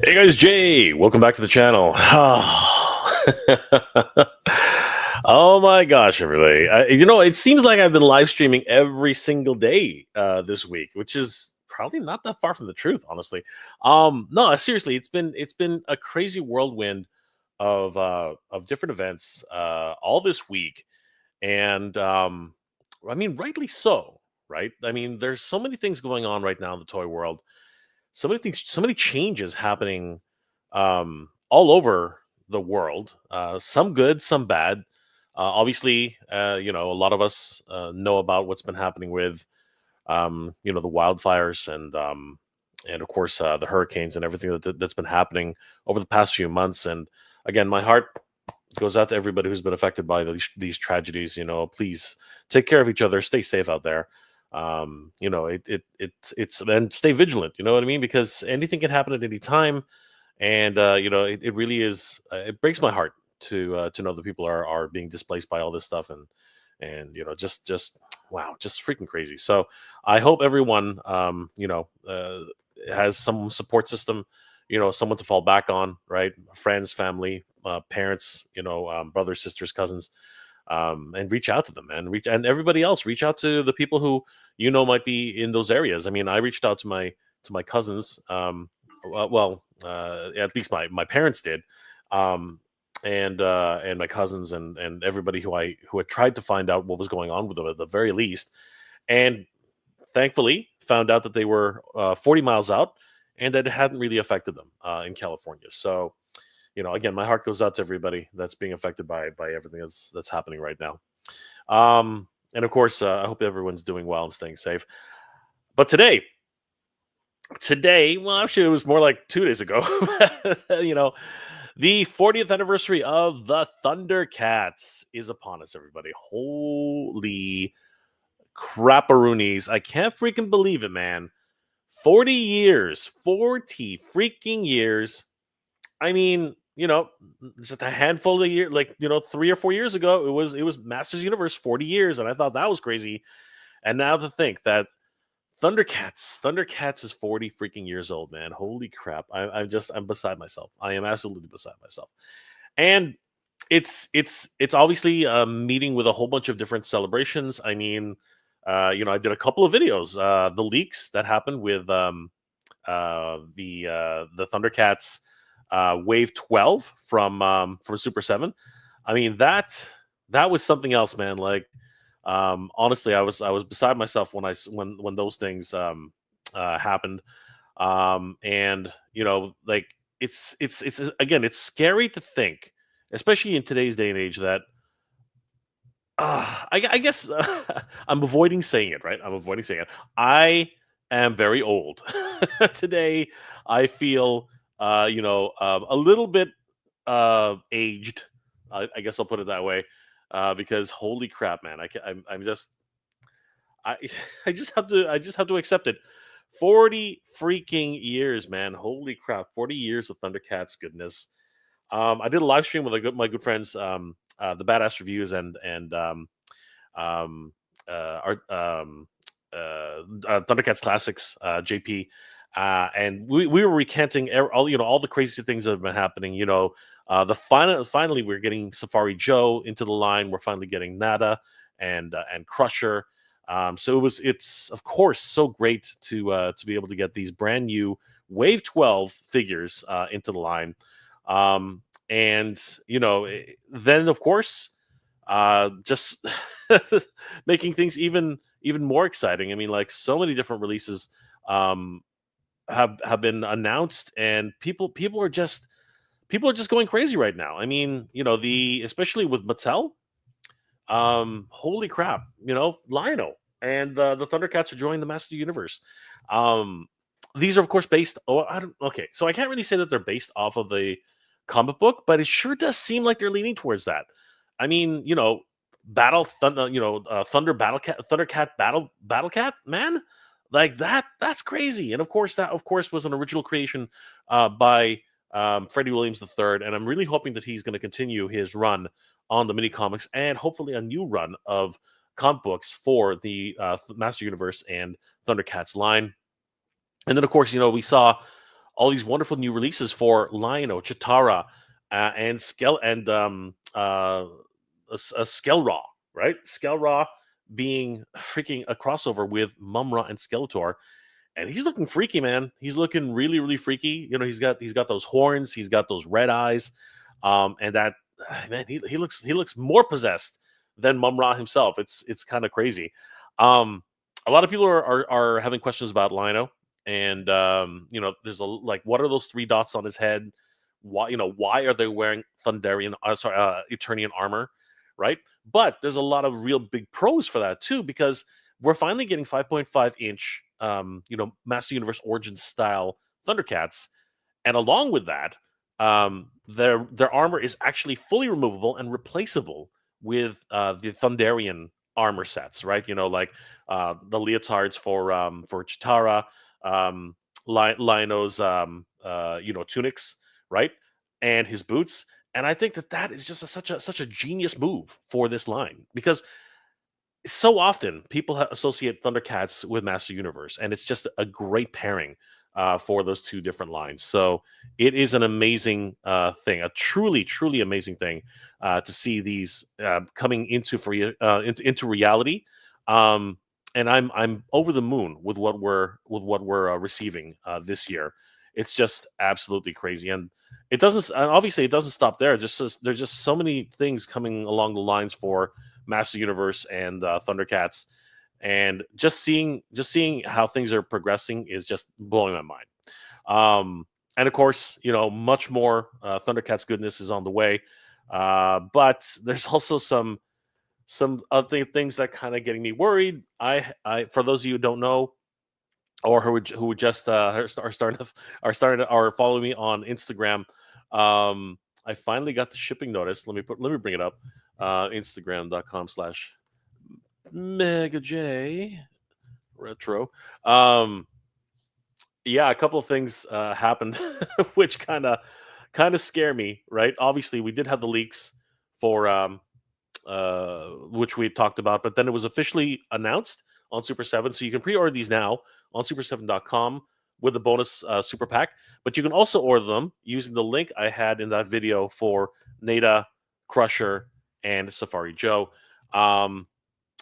Hey guys, Jay, welcome back to the channel. Oh my gosh, everybody. It seems like I've been live streaming every single day this week, which is probably not that far from the truth, honestly. No, seriously, it's been a crazy whirlwind of different events all this week. And I mean, rightly so, right? I mean, there's so many things going on right now in the toy world, so many things, so many changes happening all over the world. Some good, some bad. Obviously, a lot of us know about what's been happening with the wildfires and of course the hurricanes and everything that's been happening over the past few months. And again, my heart goes out to everybody who's been affected by these tragedies. Please take care of each other, stay safe out there. It's and stay vigilant. You know what I mean? Because anything can happen at any time, and it really is. It breaks my heart to know that people are being displaced by all this stuff, and just wow, just freaking crazy. So I hope everyone has some support system, someone to fall back on, right? Friends, family, parents, brothers, sisters, cousins, and reach out to them, and everybody else. Reach out to the people who might be in those areas. I mean, I reached out to my cousins. At least my parents did, and my cousins and everybody who had tried to find out what was going on with them at the very least, and thankfully found out that they were 40 miles out and that it hadn't really affected them in California. So, again, my heart goes out to everybody that's being affected by everything that's happening right now. And of course, I hope everyone's doing well and staying safe. But today, well, actually, it was more like 2 days ago. The 40th anniversary of the Thundercats is upon us, everybody. Holy crapperoonies. I can't freaking believe it, man. 40 years. 40 freaking years. I mean, just a handful of years, 3 or 4 years ago, it was Masters Universe 40 years, and I thought that was crazy. And now to think that Thundercats is 40 freaking years old, man. Holy crap. I'm beside myself. I am absolutely beside myself. And it's obviously a meeting with a whole bunch of different celebrations. I mean, I did a couple of videos, the leaks that happened with the Thundercats Wave 12 from Super 7. I mean, that was something else, man. Like, honestly, I was beside myself when those things happened. And like, it's again, it's scary to think, especially in today's day and age, that I guess I'm avoiding saying it, right? I'm avoiding saying it. I am very old. Today, I feel, a little bit aged. I guess I'll put it that way, because holy crap, man! I'm just I I just have to accept it. 40 freaking years, man! Holy crap! 40 years of Thundercats goodness. I did a live stream with my good friends, the Badass Reviews and our Thundercats Classics, JP, and we were recanting all the crazy things that have been happening. Finally we're getting Safari Joe into the line. We're finally getting Nada and Crusher. So it's of course so great to be able to get these brand new Wave 12 figures into the line. And then of course, just making things even more exciting. I mean, like, so many different releases have been announced, and people are just going crazy right now. I mean, especially with Mattel. Holy crap! Lionel and the Thundercats are joining the Master Universe. These are of course based. Oh, okay, so I can't really say that they're based off of the comic book, but it sure does seem like they're leaning towards that. I mean, Thundercat Battle Cat, man, like that's crazy. And of course, that was an original creation by Freddie Williams III, and I'm really hoping that he's going to continue his run on the mini comics and hopefully a new run of comic books for the Master Universe and Thundercats line. And then of course, we saw all these wonderful new releases for Lionel, Chitara, and Skelraw, right? Skelraw being freaking a crossover with Mumra and Skeletor, and he's looking freaky, man. He's looking really, really freaky. He's got those horns, he's got those red eyes, and that man, he looks more possessed than Mumra himself. It's kind of crazy. Um, a lot of people are having questions about Lino, and there's like, what are those three dots on his head? Why are they wearing Eternian armor, right? But there's a lot of real big pros for that too, because we're finally getting 5.5 inch, Master Universe Origins style Thundercats, and along with that, their armor is actually fully removable and replaceable with the Thunderian armor sets, right? Like the leotards for Chitara, um, Lionel's tunics, right, and his boots. And I think that is just such a genius move for this line, because so often people associate Thundercats with Master Universe, and it's just a great pairing for those two different lines. So it is an amazing thing, a truly, truly amazing thing to see these coming into reality. Um, and I'm over the moon with what we're receiving this year. It's just absolutely crazy, and obviously it doesn't stop there. There's just so many things coming along the lines for Master Universe and Thundercats, and just seeing how things are progressing is just blowing my mind. And of course, much more Thundercats goodness is on the way, but there's also some other things that kind of getting me worried. I For those of you who don't know, or who just are following me on Instagram, I finally got the shipping notice. Let me bring it up. Instagram.com/ Mega J Retro. Yeah, a couple of things happened, which kind of scare me. Right? Obviously, we did have the leaks for which we had talked about, but then it was officially announced on Super 7. So you can pre-order these now on super7.com with the bonus super pack. But you can also order them using the link I had in that video for Nada, Crusher, and Safari Joe. Um,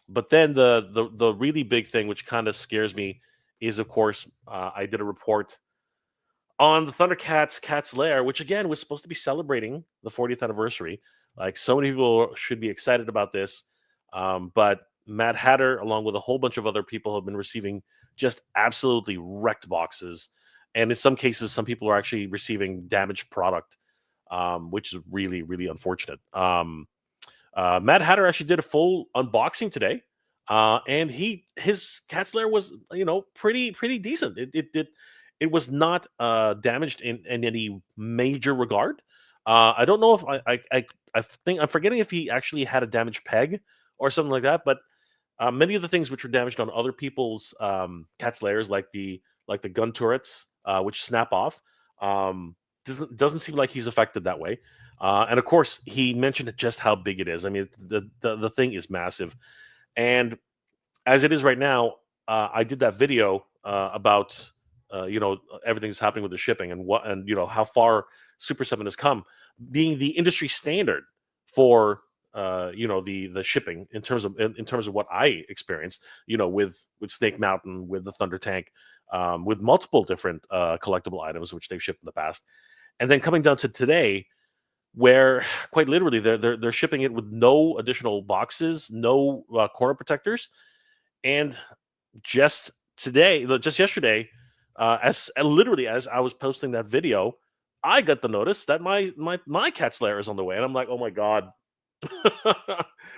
but then the really big thing, which kind of scares me, is of course I did a report on the Thundercats Cat's Lair, which again was supposed to be celebrating the 40th anniversary. Like, so many people should be excited about this, but Mad Hatter, along with a whole bunch of other people, have been receiving just absolutely wrecked boxes, and in some cases, some people are actually receiving damaged product, which is really, really unfortunate. Mad Hatter actually did a full unboxing today, and his Cat's Lair was pretty decent. It was not damaged in any major regard. I don't know if I think I'm forgetting if he actually had a damaged peg or something like that. But many of the things which were damaged on other people's Cat's Lairs, like the gun turrets, which snap off, doesn't seem like he's affected that way. And of course, he mentioned just how big it is. I mean, the thing is massive, and as it is right now, I did that video about everything's happening with the shipping, and how far Super 7 has come, being the industry standard for the shipping in terms of what I experienced, with Snake Mountain, with the Thunder Tank, with multiple different collectible items which they've shipped in the past, and then coming down to today, where quite literally they're shipping it with no additional boxes, no corner protectors, and just yesterday, as literally as I was posting that video, I got the notice that my Cat's Lair is on the way, and I'm like, oh my god.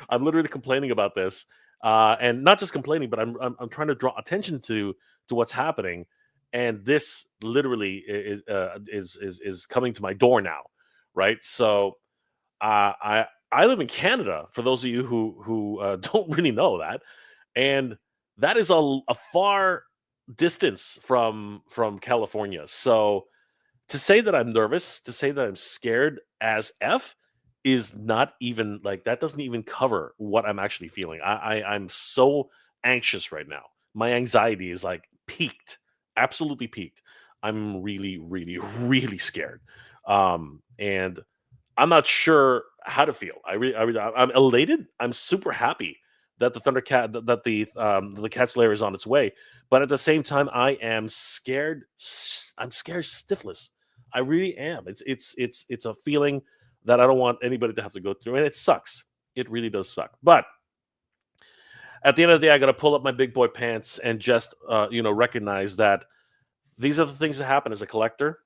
I'm literally complaining about this, and not just complaining, but I'm trying to draw attention to what's happening, and this literally is coming to my door now, right? So I live in Canada. For those of you who don't really know that, and that is a far distance from California. So to say that I'm nervous, to say that I'm scared as f, is not even like, that doesn't even cover what I'm actually feeling. I'm so anxious right now. My anxiety is like peaked, absolutely peaked. I'm really, really, really scared. And I'm not sure how to feel. I'm elated. I'm super happy that the cat's lair is on its way. But at the same time, I am scared. I'm scared stiffless. I really am. It's a feeling that I don't want anybody to have to go through, and it sucks. It really does suck. But at the end of the day, I got to pull up my big boy pants and just recognize that these are the things that happen as a collector,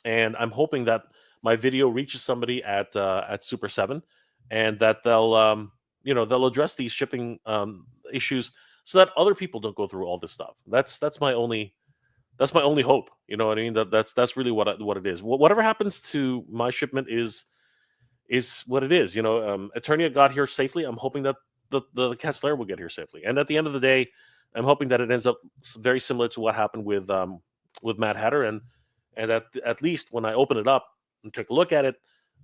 and I'm hoping that my video reaches somebody at Super Seven, and that they'll address these shipping issues so that other people don't go through all this stuff. That's my only hope. You know what I mean? That's really what it is. Whatever happens to my shipment is what it is. Eternia got here safely. I'm hoping that the Cat Slayer will get here safely. And at the end of the day, I'm hoping that it ends up very similar to what happened with Mad Hatter, and at least when I open it up and take a look at it,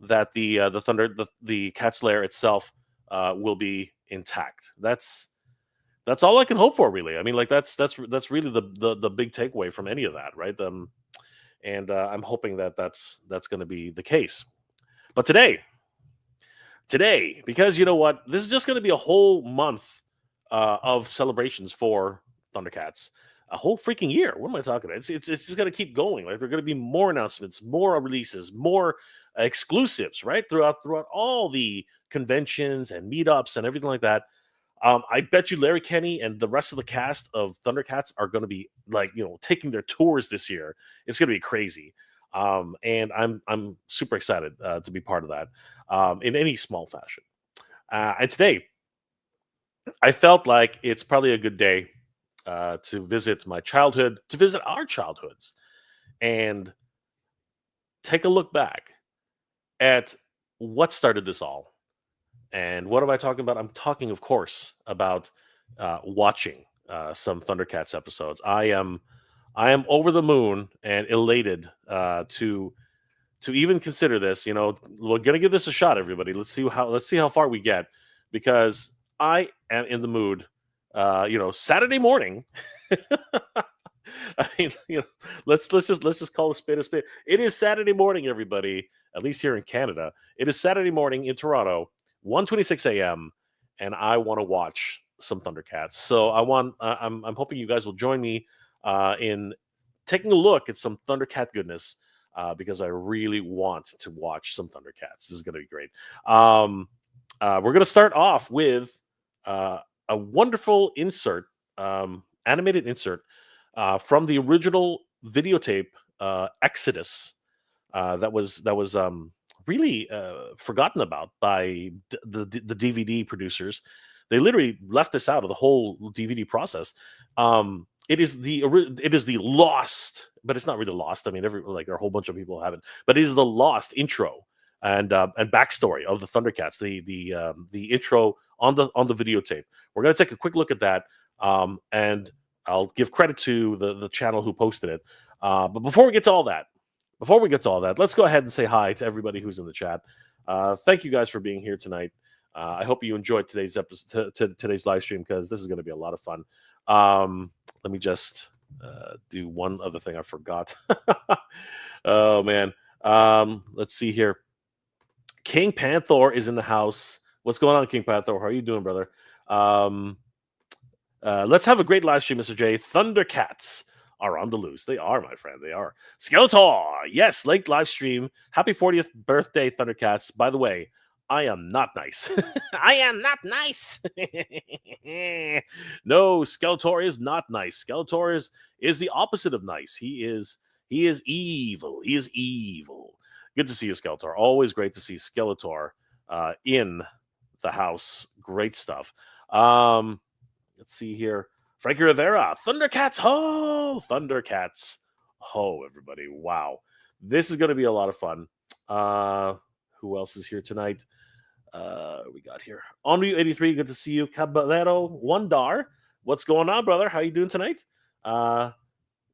that the Cat Slayer itself will be intact. That's all I can hope for, really. I mean, like that's really the big takeaway from any of that, right? And I'm hoping that that's going to be the case. But today, because you know what, this is just going to be a whole month of celebrations for Thundercats, a whole freaking year. What am I talking about? It's just going to keep going. Like, there are going to be more announcements, more releases, more exclusives, right, throughout all the conventions and meetups and everything like that. I bet you Larry Kenny and the rest of the cast of Thundercats are going to be, like, taking their tours this year. It's going to be crazy. And I'm super excited to be part of that in any small fashion. And today, I felt like it's probably a good day to visit my childhood, to visit our childhoods, and take a look back at what started this all. And what am I talking about? I'm talking, of course, about watching some Thundercats episodes. I am over the moon and elated to even consider this. We're gonna give this a shot, everybody. Let's see how far we get, because I am in the mood. Saturday morning. I mean, let's just call a spade a spade. It is Saturday morning, everybody. At least here in Canada, it is Saturday morning in Toronto, 1:26 a.m., and I want to watch some Thundercats. So I'm hoping you guys will join me in taking a look at some Thundercat goodness, because I really want to watch some Thundercats. This is going to be great. We're going to start off with a wonderful insert, animated insert from the original videotape Exodus that was really forgotten about by the DVD producers. They literally left this out of the whole DVD process. It is the lost, but it's not really lost. I mean, there are a whole bunch of people who have it, but it is the lost intro and backstory of the Thundercats. The intro on the videotape. We're gonna take a quick look at that, and I'll give credit to the channel who posted it. But before we get to all that, let's go ahead and say hi to everybody who's in the chat. Thank you guys for being here tonight. I hope you enjoyed today's episode, today's live stream, because this is going to be a lot of fun. Let me just do one other thing I forgot. Oh man. Let's see here. King Panther is in the house. What's going on, King Panther? How are you doing, brother? Let's have a great live stream, Mr. J. Thundercats are on the loose. They are, my friend. They are. Skeletor, yes, late live stream. Happy 40th birthday, Thundercats. By the way, I am not nice. I am not nice. No, Skeletor is not nice. Skeletor is the opposite of nice. He is evil. He is evil. Good to see you, Skeletor. Always great to see Skeletor in the house. Great stuff. Let's see here. Frankie Rivera, Thundercats ho! Thundercats ho, everybody. Wow. This is going to be a lot of fun. Who else is here tonight? We got here. Henri 83, good to see you. Caballero Wondar, what's going on, brother? How you doing tonight? Hung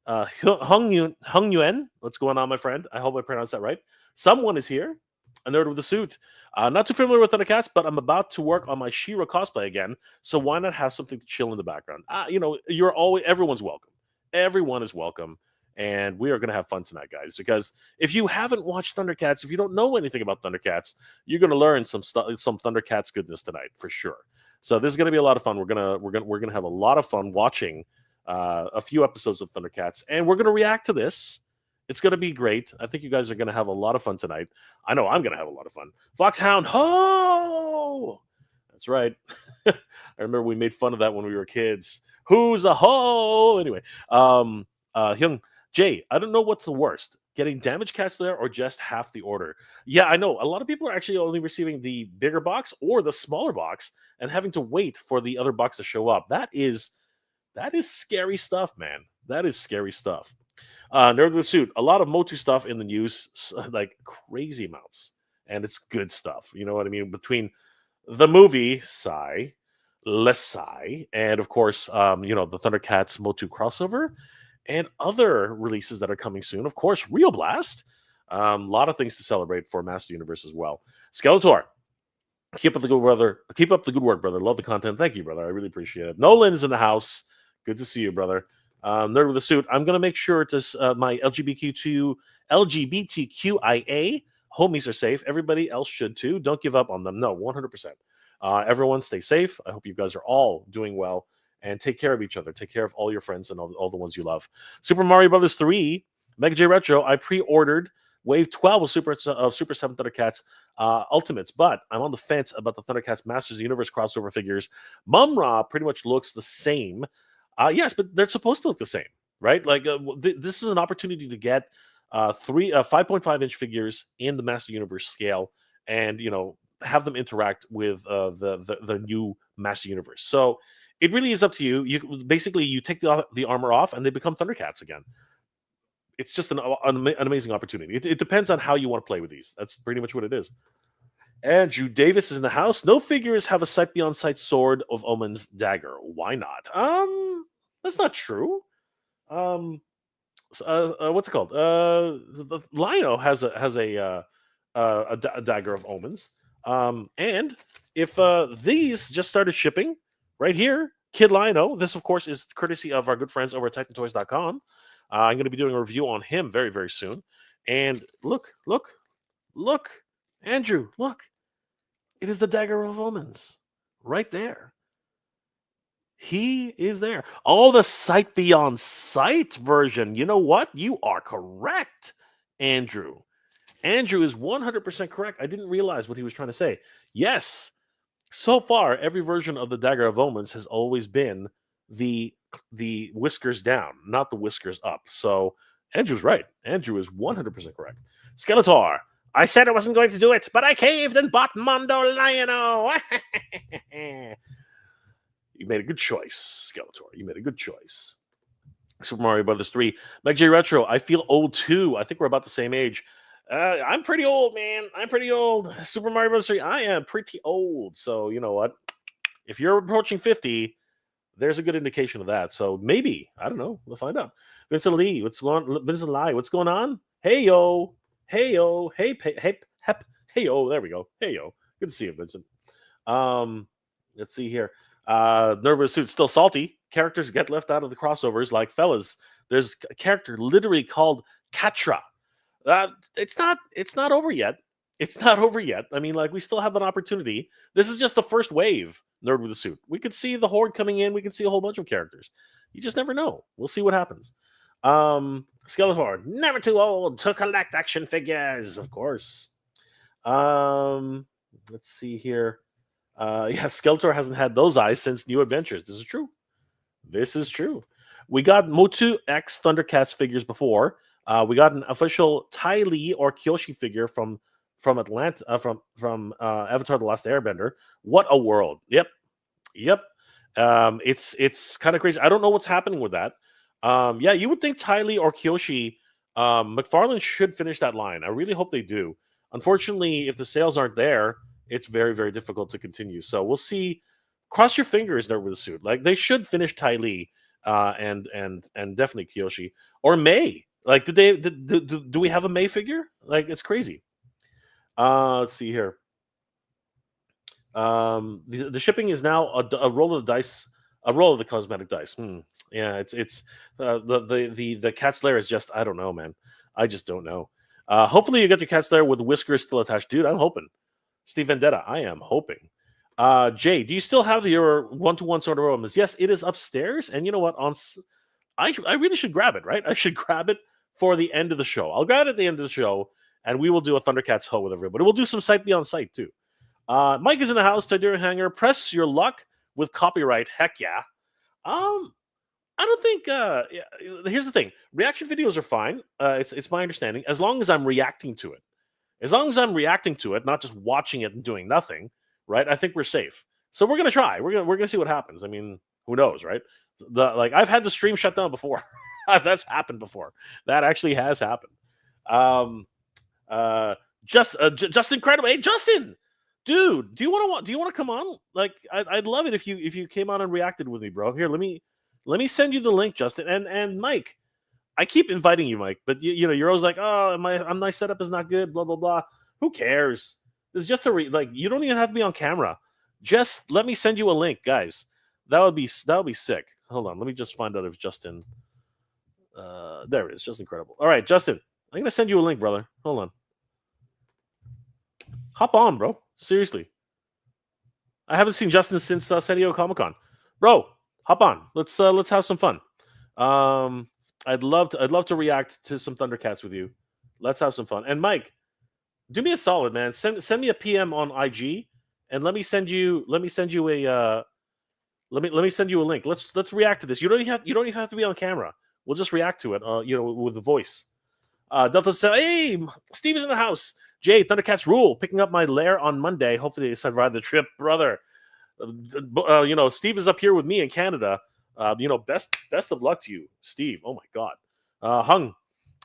Yuen, what's going on, my friend? I hope I pronounced that right. Someone is here. A nerd with a suit. Not too familiar with Thundercats, but I'm about to work on my She-Ra cosplay again, so why not have something to chill in the background? Everyone's welcome. Everyone is welcome. and we are going to have fun tonight, guys. Because if you haven't watched Thundercats, if you don't know anything about Thundercats, you're going to learn some stuff, some Thundercats goodness tonight for sure. So this is going to be a lot of fun. We're gonna have a lot of fun watching a few episodes of Thundercats, and we're going to react to this. It's going to be great. I think you guys are going to have a lot of fun tonight. I know I'm going to have a lot of fun. Foxhound, ho! That's right. I remember we made fun of that when we were kids. Who's a ho? Anyway, Hyung Jay, I don't know what's the worst, getting damage cats there or just half the order. Yeah, I know. A lot of people are actually only receiving the bigger box or the smaller box and having to wait for the other box to show up. That is scary stuff, man. That is scary stuff. Nerd with a Suit, a lot of Motu stuff in the news, like crazy amounts. And it's good stuff. You know what I mean? Between the movie, Psy, Less Psy, and of course, the Thundercats Motu crossover, and other releases that are coming soon. Of course, Real Blast. A lot of things to celebrate for Master Universe as well. Skeletor, keep up the good brother. Keep up the good work, brother. Love the content. Thank you, brother. I really appreciate it. Nolan is in the house. Good to see you, brother. Nerd with a Suit. I'm gonna make sure to my LGBTQIA homies are safe. Everybody else should too. Don't give up on them. No, 100%. Everyone stay safe. I hope you guys are all doing well and take care of each other. Take care of all your friends and all the ones you love. Super Mario Brothers 3, Mega J Retro. I pre-ordered Wave 12 of Super 7 Thundercats Ultimates, but I'm on the fence about the Thundercats Masters of the Universe crossover figures. Mum-Ra pretty much looks the same. Yes, but they're supposed to look the same, right? Like this is an opportunity to get 5.5-inch figures in the Master Universe scale, and have them interact with the new Master Universe. So it really is up to you. You take the armor off, and they become Thundercats again. It's just an amazing opportunity. It depends on how you want to play with these. That's pretty much what it is. Andrew Davis is in the house. No figures have a sight beyond sight sword of Omen's dagger. Why not? That's not true. What's it called? The Lino has a dagger of omens. And if these just started shipping right here, Kid Lino, this of course is courtesy of our good friends over at TitanToys.com. I'm going to be doing a review on him very, very soon. And look, Andrew, look. It is the Dagger of Omens right there. He is there. Oh, the Sight Beyond Sight version. You know what? You are correct, Andrew. Andrew is 100% correct. I didn't realize what he was trying to say. Yes. So far, every version of the Dagger of Omens has always been the whiskers down, not the whiskers up. So Andrew's right. Andrew is 100% correct. Skeletor. I said I wasn't going to do it, but I caved and bought Mondo Lionel. You made a good choice, Skeletor. You made a good choice. Super Mario Brothers 3. Meg J Retro. I feel old too. I think we're about the same age. I'm pretty old, man. I'm pretty old. Super Mario Brothers 3. I am pretty old. So you know what? If you're approaching 50, there's a good indication of that. So maybe, I don't know. We'll find out. Vincent Lee. Vincent Lai. What's going on? Hey yo. Hey yo. Hey hep. Hey yo. There we go. Hey yo. Good to see you, Vincent. Let's see here. Nervous Suit still salty. Characters get left out of the crossovers like fellas. There's a character literally called Katra. It's not over yet. It's not over yet. I mean, like, we still have an opportunity. This is just the first wave, Nerd with a Suit. We could see the Horde coming in. We could see a whole bunch of characters. You just never know. We'll see what happens. Skeletor, never too old to collect action figures, of course. Let's see here. Yeah, Skeletor hasn't had those eyes since New Adventures. This is true. This is true. We got Motu X Thundercats figures before. We got an official Tai Lee or Kyoshi figure from Atlanta, from Avatar: The Last Airbender. What a world! Yep. It's kind of crazy. I don't know what's happening with that. Yeah, you would think Tai Lee or Kyoshi. McFarlane should finish that line. I really hope they do. Unfortunately, if the sales aren't there, it's very, very difficult to continue. So we'll see. Cross your fingers there with the suit. Like, they should finish Tai Lee, and definitely Kyoshi or May. Like, do we have a May figure? Like, it's crazy. Let's see here. The shipping is now a roll of the dice A roll of the cosmetic dice. Yeah, it's the cat's lair is just, I don't know, man. I just don't know. Hopefully you get your cat's lair with whiskers still attached, dude. I'm hoping. Steve Vendetta, I am hoping. Jay, do you still have your one-to-one sort of aromas? Yes, it is upstairs. And you know what? I really should grab it, right? I should grab it for the end of the show. I'll grab it at the end of the show, and we will do a Thundercats Ho with everybody. We'll do some Sight Beyond Sight too. Mike is in the house. Tidira Hanger, press your luck with copyright. Heck yeah. I don't think. Here's the thing: reaction videos are fine. It's my understanding, as long as I'm reacting to it. As long as I'm reacting to it, not just watching it and doing nothing, right? I think we're safe. So we're gonna try. We're gonna see what happens. I mean, who knows, right? I've had the stream shut down before. That's happened before. That actually has happened. Just incredible. Hey, Justin, dude, do you want to come on? Like, I'd love it if you came on and reacted with me, bro. Here, let me send you the link, Justin, and Mike. I keep inviting you, Mike, but you know, you're always like, oh, my setup is not good, blah blah blah. Who cares? It's just you don't even have to be on camera. Just let me send you a link, guys. That would be sick. Hold on, let me just find out if Justin. There it is, just incredible. All right, Justin, I'm gonna send you a link, brother. Hold on. Hop on, bro. Seriously, I haven't seen Justin since San Diego Comic-Con, bro. Hop on. Let's have some fun. I'd love to react to some Thundercats with you. Let's have some fun. And Mike, do me a solid, man. Send me a PM on IG, and let me send you a let me send you a link. Let's react to this. You don't even have to be on camera. We'll just react to it. With the voice. Delta said, "Hey, Steve is in the house. Jay, Thundercats rule. Picking up my lair on Monday. Hopefully they survive the trip, brother. Steve is up here with me in Canada. Best of luck to you, Steve. Oh my God. Hung.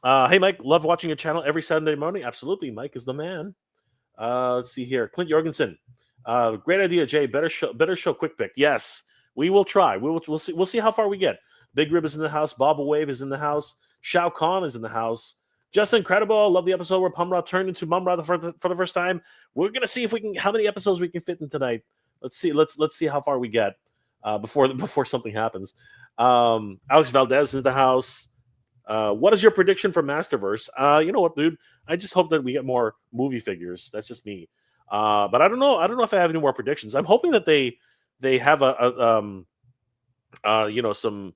Hey, Mike. Love watching your channel every Saturday morning. Absolutely, Mike is the man. Let's see here. Clint Jorgensen. Great idea, Jay. Better show quick pick. Yes, we will try. We'll see. We'll see how far we get. Big Rib is in the house. Bob Wave is in the house. Shao Kahn is in the house. Just incredible. Love the episode where Pumra turned into Mumra for the first time. We're gonna see if how many episodes we can fit in tonight. Let's see. Let's see how far we get before something happens. Alex Valdez is in the house. What is your prediction for Masterverse? You know what, dude? I just hope that we get more movie figures. That's just me. But I don't know. I don't know if I have any more predictions. I'm hoping that they have some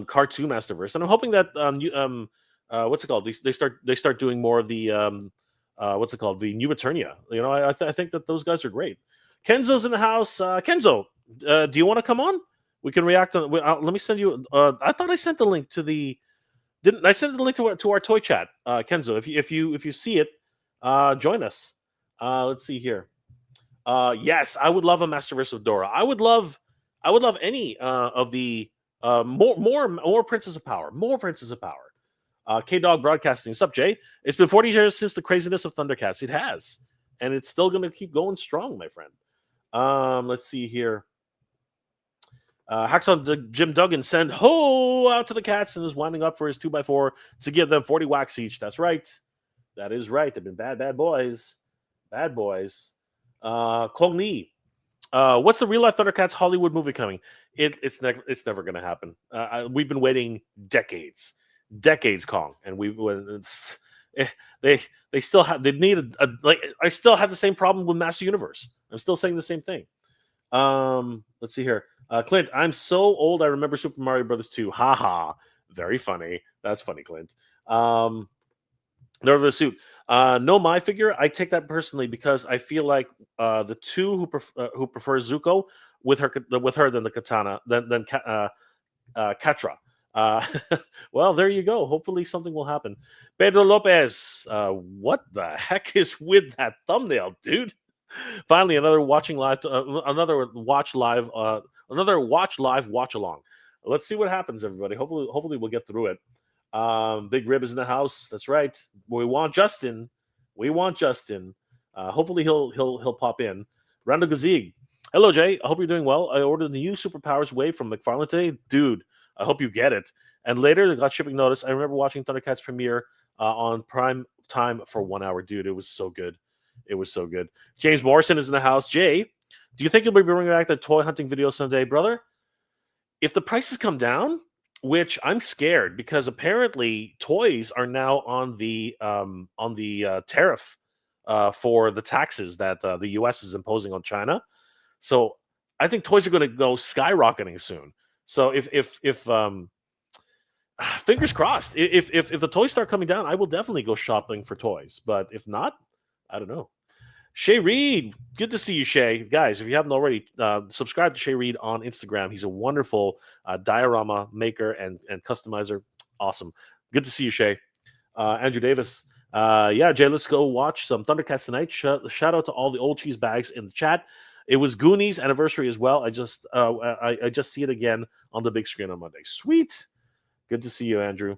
cartoon Masterverse, and I'm hoping that what's it called? They start doing more of the what's it called? The New Eternia. I think that those guys are great. Kenzo's in the house. Kenzo, do you want to come on? We can react on. Let me send you. I thought I sent the link to the. Didn't I send the link to our toy chat, Kenzo? If you see it, join us. Let's see here. Yes, I would love a Masterverse of Dora. I would love any of the more Princess of Power. More Princess of Power. K Dog Broadcasting. What's up, Jay? It's been 40 years since the craziness of Thundercats. It has, and it's still going to keep going strong, my friend. Let's see here. Hacksaw Jim Duggan send ho out to the cats and is winding up for his 2x4 to give them 40 wax each. That's right. That is right. They've been bad boys. Bad boys. Kong Ni. What's the real life Thundercats Hollywood movie coming? It's never going to happen. We've been waiting decades, Kong, and they still have I still have the same problem with Master Universe. I'm still saying the same thing. Let's see here. Clint, I'm so old. I remember Super Mario Brothers 2. Haha, very funny. That's funny, Clint. Nerve of the suit. No, my figure. I take that personally because I feel like the two who prefer Zuko with her than the katana than Katra. Well, there you go. Hopefully something will happen. Pedro Lopez. What the heck is with that thumbnail, dude? Finally, another watch live watch along. Let's see what happens, everybody. Hopefully we'll get through it. Big Rib is in the house. That's right. We want Justin. Hopefully he'll pop in. Randall Gazig. Hello, Jay. I hope you're doing well. I ordered the new Superpowers Wave from McFarlane today. Dude, I hope you get it. And later, they got shipping notice. I remember watching Thundercats premiere on prime time for 1 hour. Dude, it was so good. It was so good. James Morrison is in the house. Jay, do you think you'll be bringing back the toy hunting video someday, brother? if the prices come down, which I'm scared because apparently toys are now on the tariff for the taxes that the U.S. is imposing on China. So I think toys are going to go skyrocketing soon. So if fingers crossed, if the toys start coming down, I will definitely go shopping for toys. But if not, I don't know. Shay Reed, good to see you, Shay. Guys, if you haven't already, subscribe to Shay Reed on Instagram. He's a wonderful diorama maker and customizer. Awesome. Good to see you, Shay. Andrew Davis. Yeah, Jay, let's go watch some Thundercats tonight. Shout out to all the old cheese bags in the chat. It was Goonies anniversary as well. I just see it again on the big screen on Monday. Sweet. Good to see you, Andrew.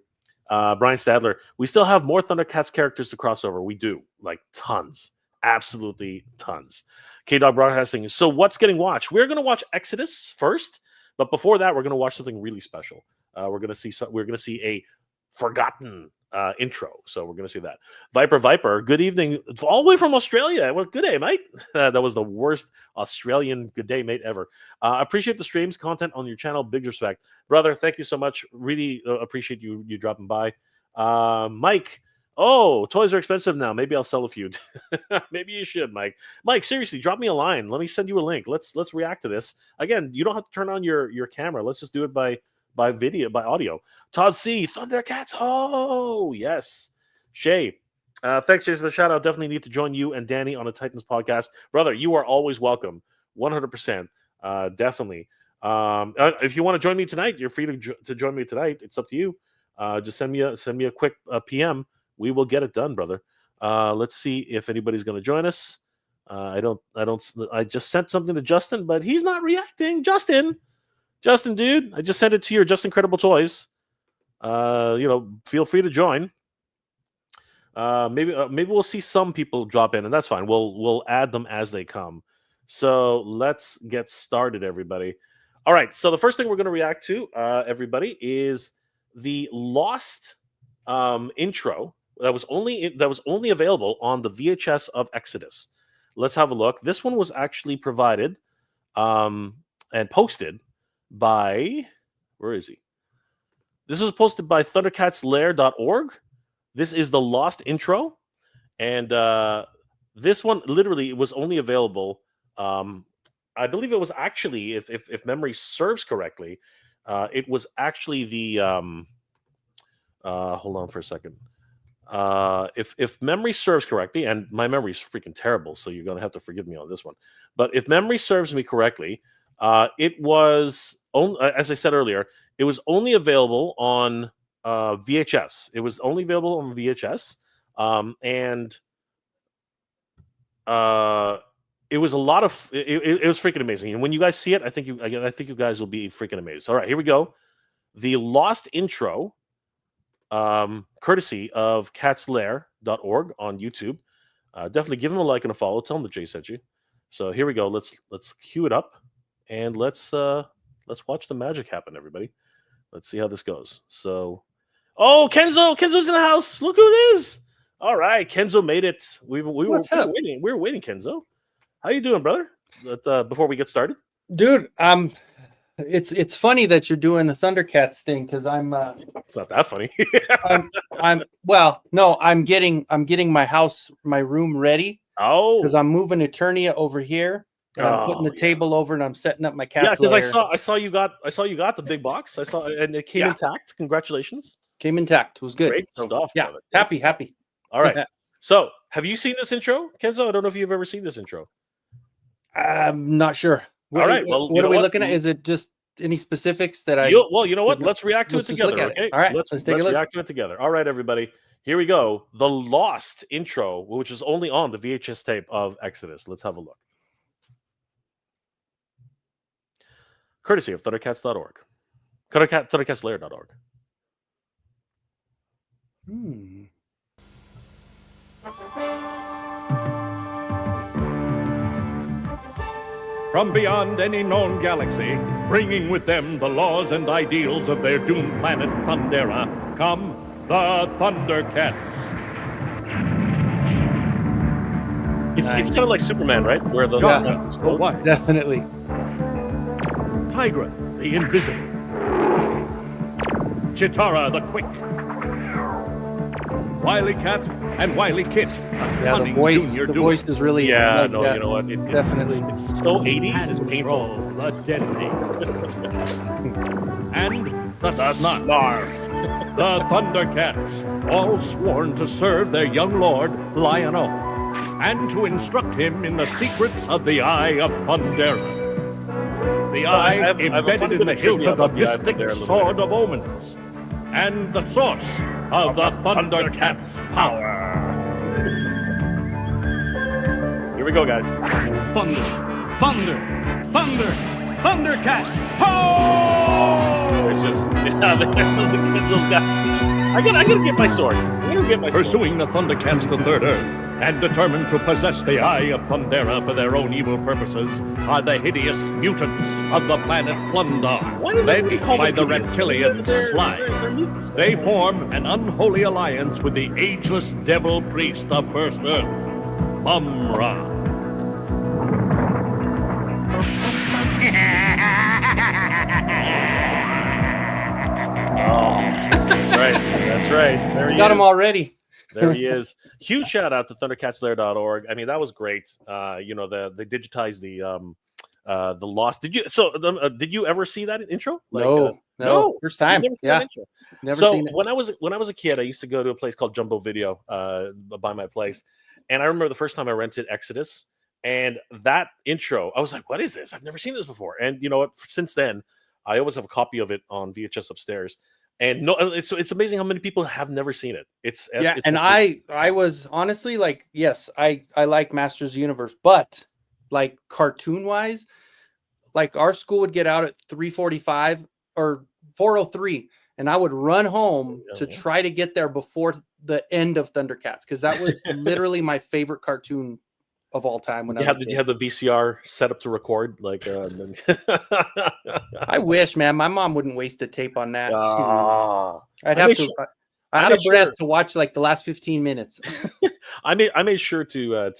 Brian Stadler. We still have more Thundercats characters to cross over. We do. Like tons. Absolutely tons. K-Dog Broadcasting. So what's getting watched? We're going to watch Exodus first, but before that, we're going to watch something really special. We're going to see a forgotten intro. So we're going to see that. Viper, good evening, all the way from Australia. Well, good day, mate. That was the worst Australian good day, mate, ever. Appreciate the streams, content on your channel. Big respect, brother. Thank you so much. Really appreciate you dropping by. Mike. Oh, toys are expensive now. Maybe I'll sell a few. Maybe you should, Mike. Mike, seriously, drop me a line. Let me send you a link. Let's react to this. Again, you don't have to turn on your camera. Let's just do it by audio. Todd C, Thundercats. Oh, yes. Shay, thanks for the shout out. Definitely need to join you and Danny on a Titans podcast. Brother, you are always welcome. 100%. Definitely. If you want to join me tonight, you're free to join me tonight. It's up to you. Just send me a quick PM. We will get it done, brother. Let's see if anybody's going to join us. I just sent something to Justin, but he's not reacting. Justin, dude, I just sent it to your Just Incredible Toys. Feel free to join. Maybe we'll see some people drop in, and that's fine. We'll add them as they come. So let's get started, everybody. All right. So the first thing we're going to react to, everybody, is the Lost intro. That was only available on the VHS of Exodus. Let's have a look. This one was actually provided and posted by, where is he? This was posted by thundercatslair.org. This is the Lost intro, and this one literally was only available. I believe it was actually, if memory serves correctly, it was actually the. Hold on for a second. If memory serves correctly, and my memory is freaking terrible, so you're gonna have to forgive me on this one. But if memory serves me correctly, it was only, as I said earlier, it was only available on VHS. It was only available on VHS, and it was a lot of. It was freaking amazing. And when you guys see it, I think you guys will be freaking amazed. All right, here we go. The Lost intro. Courtesy of catslair.org on YouTube. Definitely give him a like and a follow. Tell him that Jay sent you. So here we go. Let's cue it up and let's watch the magic happen, everybody. Let's see how this goes. So, oh, Kenzo's in the house. Look who it is. All right, Kenzo made it. We were waiting. We were waiting, Kenzo. How you doing, brother? Before we get started, dude. It's funny that you're doing the Thundercats thing because I'm. It's not that funny. I'm getting my room ready. Oh, because I'm moving Eternia over here. And I'm putting the table over and I'm setting up my cat. Yeah, because I saw you got the big box. I saw, and it came intact. Congratulations. Came intact. It was good. Great stuff. Yeah, happy. All right. So, have you seen this intro, Kenzo? I don't know if you've ever seen this intro. I'm not sure. All right. Well, what are we looking at? Is it just any specifics that I? Well, you know what? Let's react to it together. Okay. All right. Let's take a look. React to it together. All right, everybody. Here we go. The Lost intro, which is only on the VHS tape of Exodus. Let's have a look. Courtesy of Thundercats.org. Thundercatslair.org. From beyond any known galaxy, bringing with them the laws and ideals of their doomed planet Thundera, come the Thundercats. It's kind of like Superman, right? Where the what? Definitely. Tigra, the invisible. Chitara the Quick, Wily Cat and Wily Kit. Yeah, the voice is really Yeah, like, no, you know what? definitely. It's so 80s. It's painful. The Deadly. And the Snarf. The Thundercats, all sworn to serve their young lord, Lion-O, and to instruct him in the secrets of the Eye of Thundera. The eye embedded in the hilt of the mystic Sword of Omens, and the source of the Thundercats' power. Here we go, guys. Thunder, thunder, thunder, Thundercats! Ho! It's just those guys. I gotta get my sword. I'm gonna get my sword. Pursuing the Thundercats to third Earth, and determined to possess the Eye of Thundera for their own evil purposes, are the hideous mutants of the planet Plundar, led by the reptilian Slime. They form an unholy alliance with the ageless devil priest of First Earth, Mumra. Oh, that's right. That's right. There he Got is. him already. There he is. Huge shout out to thundercatslair.org. I mean, that was great. You know, they digitized the lost. Did you ever see that intro? No. First time. Yeah. Never So seen it. when I was a kid, I used to go to a place called Jumbo Video by my place, and I remember the first time I rented Exodus, and that intro, I was like, "What is this? I've never seen this before." And you know what? Since then, I always have a copy of it on VHS upstairs. And no, it's amazing how many people have never seen it. It's I was honestly like, yes, I like Masters of the Universe, but like cartoon wise, like our school would get out at 3:45 or 4:03, and I would run home to try to get there before the end of Thundercats, because that was literally my favorite cartoon of all time. When did you have the VCR set up to record? Like, I wish, man, my mom wouldn't waste a tape on that. I'd I have made to. sure- I I had a made breath sure- to watch like the last 15 minutes. I made sure to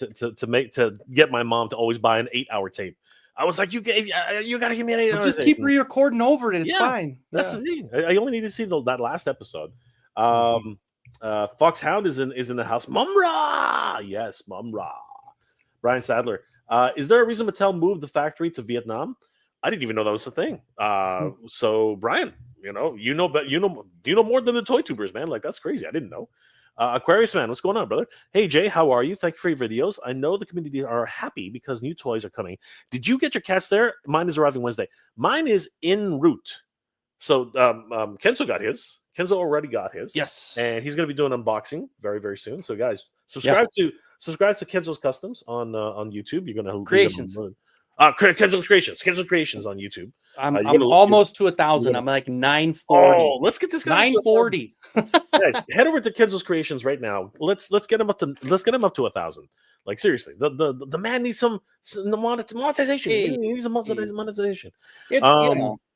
get my mom to always buy an 8-hour tape. I was like, you got to give me an 8-hour. Just keep re-recording over it. It's fine. That's the thing. I only need to see that last episode. Foxhound is in the house. Mumra, yes, Mumra. Brian Sadler. Is there a reason Mattel moved the factory to Vietnam? I didn't even know that was a thing. So Brian, you know more than the toy tubers, man. Like, that's crazy. I didn't know. Aquarius Man, what's going on, brother? Hey Jay, how are you? Thank you for your videos. I know the community are happy because new toys are coming. Did you get your cats there? Mine is arriving Wednesday. Mine is en route. So Kenzo got his. Kenzo already got his. Yes. And he's going to be doing unboxing very, very soon. So guys, subscribe to Kenzo's Customs on YouTube. You're going to Creations. Kenzo's Creations on YouTube. I'm almost to 1,000. I'm like 940. Oh, let's get this guy 940. Guys, head over to Kenzo's Creations right now. Let's get him up to 1,000. Like, seriously, the man needs some monetization. He needs some monetization.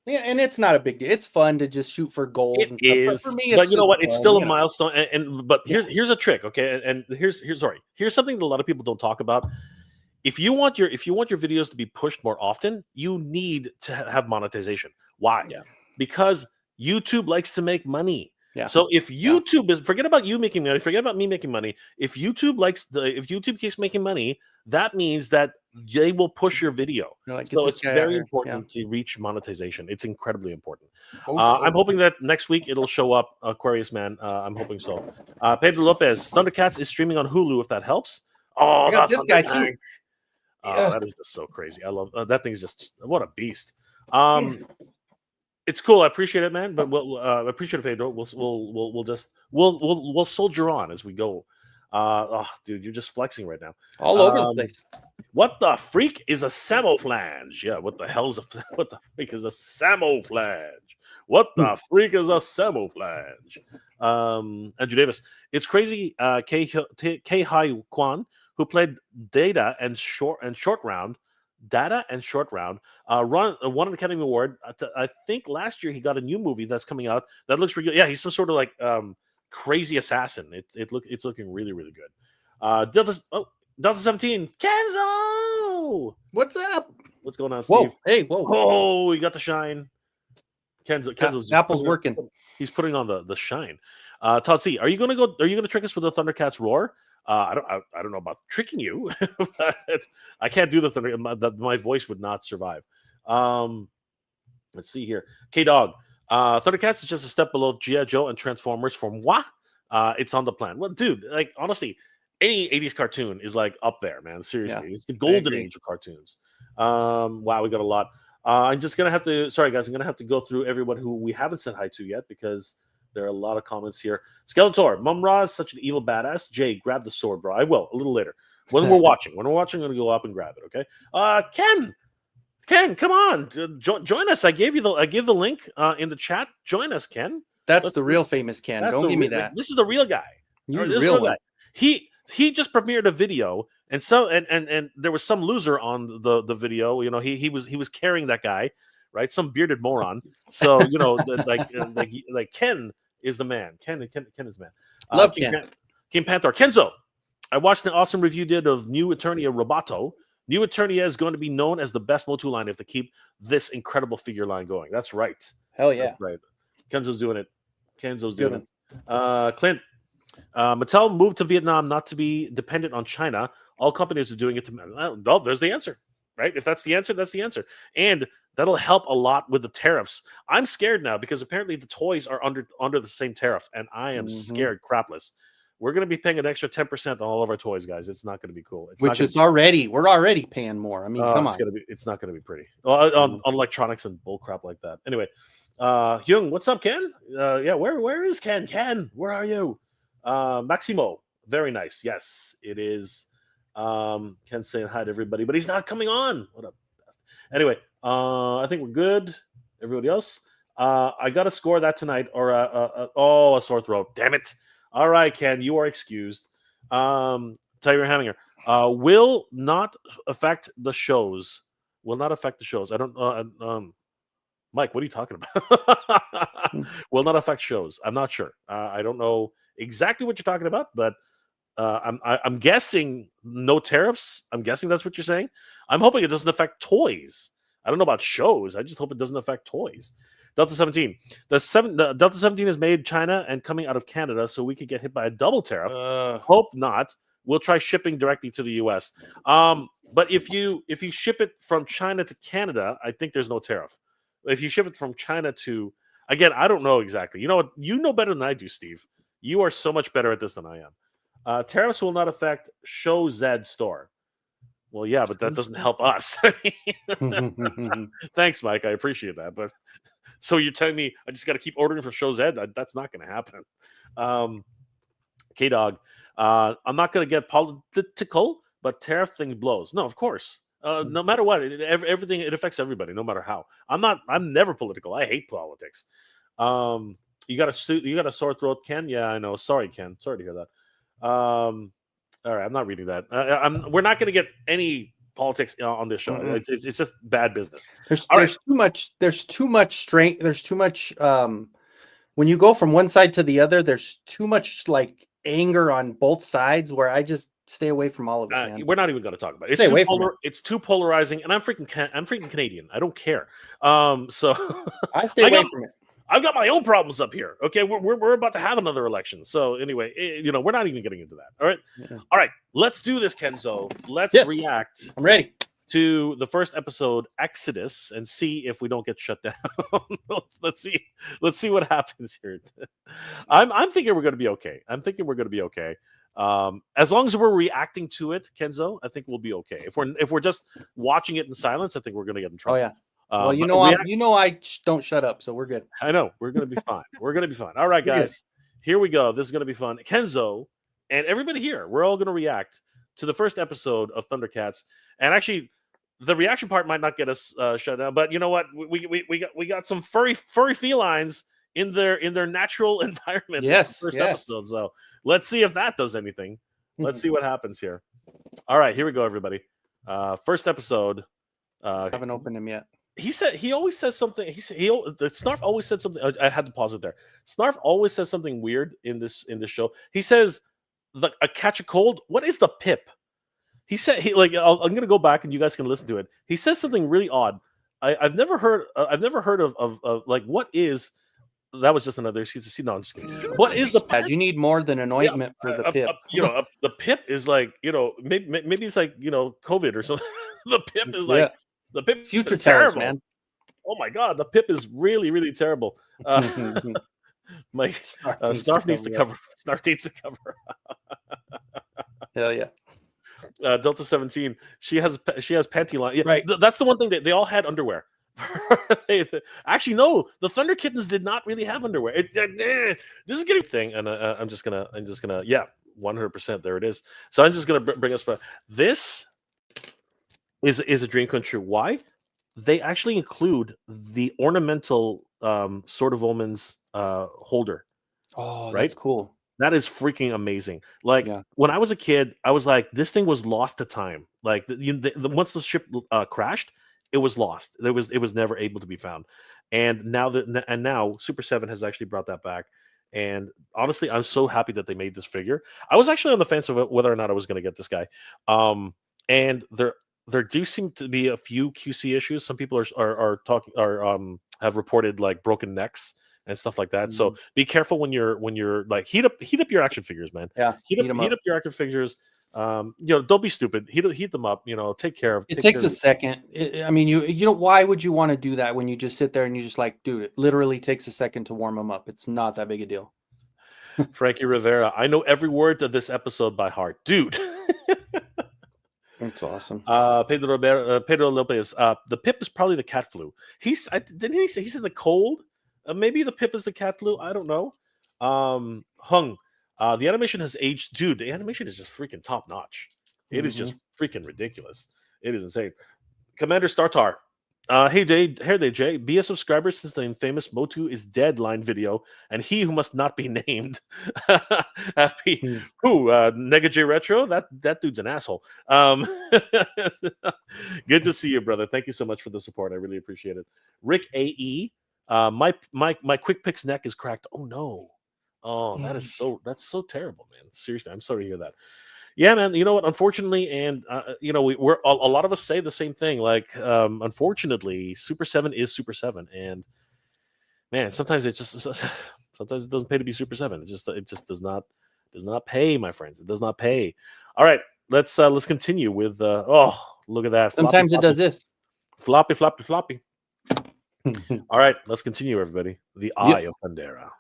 Yeah, and it's not a big deal. It's fun to just shoot for goals. It and stuff. is, but for me, but you know what? It's still a fun, milestone. But here's a trick, okay? And here's something that a lot of people don't talk about. If you want your videos to be pushed more often, you need to have monetization. Why? Yeah. Because YouTube likes to make money. Yeah. So if YouTube is, forget about you making money, forget about me making money. If YouTube keeps making money, that means that they will push your video. Like, so it's very important to reach monetization. It's incredibly important. I'm hoping that next week it'll show up, Aquarius Man. I'm hoping so. Pedro Lopez, Thundercats is streaming on Hulu, if that helps. Oh, I got this guy too. That is just so crazy. I love that thing's just what a beast. It's cool. I appreciate it, man. But we'll appreciate it, Pedro. We'll soldier on as we go. Dude, you're just flexing right now. All over the place. What the freak is a samouflage? Yeah, what the freak is a samouflage? What the freak is a samouflage? Andrew Davis. It's crazy. K Hai Kwan, who played Data and Short Round, won an Academy Award. I think last year he got a new movie that's coming out that looks pretty good. Yeah, he's some sort of like crazy assassin. It's looking really, really good. Delta 17, Kenzo, what's up? What's going on, Steve? Whoa, hey, whoa. Oh, you got the shine. Kenzo's Apple's working. He's putting on the shine. Todd C, are you gonna trick us with the Thundercats roar? I don't know about tricking you. But I can't do the thunder. My voice would not survive. Let's see here. K-Dog. Thundercats is just a step below G.I. Joe and Transformers for moi. It's on the plan. Well, dude, like honestly, any 80s cartoon is like up there, man. Seriously. It's the golden age of cartoons. Wow, we got a lot. I'm just gonna have to I'm gonna have to go through everyone who we haven't said hi to yet because there are a lot of comments here. Skeletor, Mum-Ra is such an evil badass. Jay, grab the sword, bro. I will a little later. When we're watching, I'm gonna go up and grab it, okay? Ken, come on, join us. I gave the link in the chat. Join us, Ken. That's the real famous Ken. Don't give me that. This is the real guy. You're the real guy. He just premiered a video, and there was some loser on the video. You know, he was carrying that guy, right? Some bearded moron. So you know, like Ken is the man. Ken is the man. Love Ken. King Panther. Kenzo, I watched an awesome review you did of New Eternia Roboto. New Eternia is going to be known as the best Motu line if they keep this incredible figure line going. That's right. Hell yeah. That's right. Kenzo's doing it. Clint. Mattel moved to Vietnam not to be dependent on China. All companies are doing it. Well, there's the answer, right? If that's the answer, that's the answer. And that'll help a lot with the tariffs. I'm scared now because apparently the toys are under the same tariff, and I am scared crapless. We're going to be paying an extra 10% on all of our toys, guys. It's not going to be cool. We're already paying more. I mean, come on. It's not going to be pretty on electronics and bull crap like that. Anyway, Hyung, what's up, Ken? Where is Ken? Ken, where are you? Maximo, very nice. Yes, it is. Ken saying hi to everybody, but he's not coming on. What up? Anyway, I think we're good. Everybody else, I got to score that tonight, or a sore throat. Damn it! All right, Ken, you are excused. Tiger Hamminger will not affect the shows. Will not affect the shows. I don't. Mike, what are you talking about? Will not affect shows. I'm not sure. I don't know exactly what you're talking about, but I'm guessing no tariffs. I'm guessing that's what you're saying. I'm hoping it doesn't affect toys. I don't know about shows. I just hope it doesn't affect toys. Delta 17. The Delta 17 is made in China and coming out of Canada, so we could get hit by a double tariff. Hope not. We'll try shipping directly to the U.S. But if you ship it from China to Canada, I think there's no tariff. If you ship it from China to, again, I don't know exactly. You know what? You know better than I do, Steve. You are so much better at this than I am. Tariffs will not affect Show Z store. Well, yeah, but that doesn't help us. Thanks, Mike. I appreciate that. But so you're telling me I just got to keep ordering for Show Z? That's not going to happen. K-Dog, I'm not going to get political, but tariff thing blows. No, of course. No matter what, everything, it affects everybody, no matter how. I'm never political. I hate politics. You got a sore throat, Ken? Yeah, I know. Sorry, Ken. Sorry to hear that. All right, I'm not reading that. We're not going to get any politics on this show. It's just bad business. There's too much strength. There's too much. When you go from one side to the other, there's too much like anger on both sides. Where I just stay away from all of it. Man. We're not even going to talk about it. It's too polarizing, and I'm freaking Canadian. I don't care. So I stay away from it. I've got my own problems up here. Okay, we're about to have another election. So anyway, we're not even getting into that. All right, all right. Let's do this, Kenzo. Let's react. I'm ready to the first episode, Exodus, and see if we don't get shut down. Let's see what happens here. I'm thinking we're going to be okay. As long as we're reacting to it, Kenzo, I think we'll be okay. If we're just watching it in silence, I think we're going to get in trouble. Oh yeah. Well, I don't shut up, so we're good. I know we're going to be fine. We're going to be fine. All right, guys, here we go. This is going to be fun. Kenzo and everybody here, we're all going to react to the first episode of Thundercats. And actually, the reaction part might not get us shut down, but you know what? We got some furry felines in their natural environment. Yes, in the first episode. So let's see if that does anything. Let's see what happens here. All right, here we go, everybody. First episode. I haven't opened him yet. He always says something. Snarf always said something. I had to pause it there. Snarf always says something weird in this show. He says a catch a cold. What is the pip? He said I'm gonna go back and you guys can listen to it. He says something really odd. I've never heard of like what is that was just another excuse to see. No, I'm just kidding. What is the Dad, you need more than an ointment for the pip. the pip is like maybe it's like COVID or something. The pip is like the pip Future is tellers, terrible. man. Oh my god, the pip is really really terrible. My Snarf needs to cover. Snarf needs to cover. Hell yeah. Delta 17. She has panty line. Yeah, right. That's the one thing that they all had underwear. Actually, no, the Thunder Kittens did not really have underwear. This is getting a thing, and I'm just gonna 100%. There it is. So I'm just gonna bring us back. This is a dream come true. Why? They actually include the ornamental Sword of Omens holder. Oh, right? That's cool. That is freaking amazing. Like when I was a kid, I was like, this thing was lost to time. Like once the ship crashed, it was lost. It was never able to be found. And now Super 7 has actually brought that back. And honestly, I'm so happy that they made this figure. I was actually on the fence of whether or not I was going to get this guy. And there do seem to be a few QC issues. Some people have reported like broken necks and stuff like that. So be careful when you're like heat up your action figures, man. Yeah, heat up your action figures. Don't be stupid. Heat them up. Take care of. It takes a second. I mean, you know, why would you want to do that when you just sit there and you just like, dude, it literally takes a second to warm them up. It's not that big a deal. Frankie Rivera, I know every word of this episode by heart, dude. That's awesome. Pedro Lopez. The pip is probably the cat flu. Didn't he say he said the cold? Maybe the pip is the cat flu. I don't know. Hung. The animation has aged. Dude, the animation is just freaking top notch. It is just freaking ridiculous. It is insane. Commander Startar. Hey there, Jay. Be a subscriber since the infamous Motu is dead line video, and he who must not be named. FP. Who? Nega J Retro? That dude's an asshole. Good to see you, brother. Thank you so much for the support. I really appreciate it. Rick AE. My quick picks neck is cracked. Oh no. Oh, that's so terrible, man. Seriously, I'm sorry to hear that. Yeah, man. You know what? Unfortunately, and we're a lot of us say the same thing. Like, unfortunately, Super 7 is Super 7, and man, sometimes it doesn't pay to be Super 7. It just does not pay, my friends. It does not pay. All right, let's continue with. Look at that. Sometimes floppy, it does this. Floppy. All right, let's continue, everybody. The Eye of Thundera.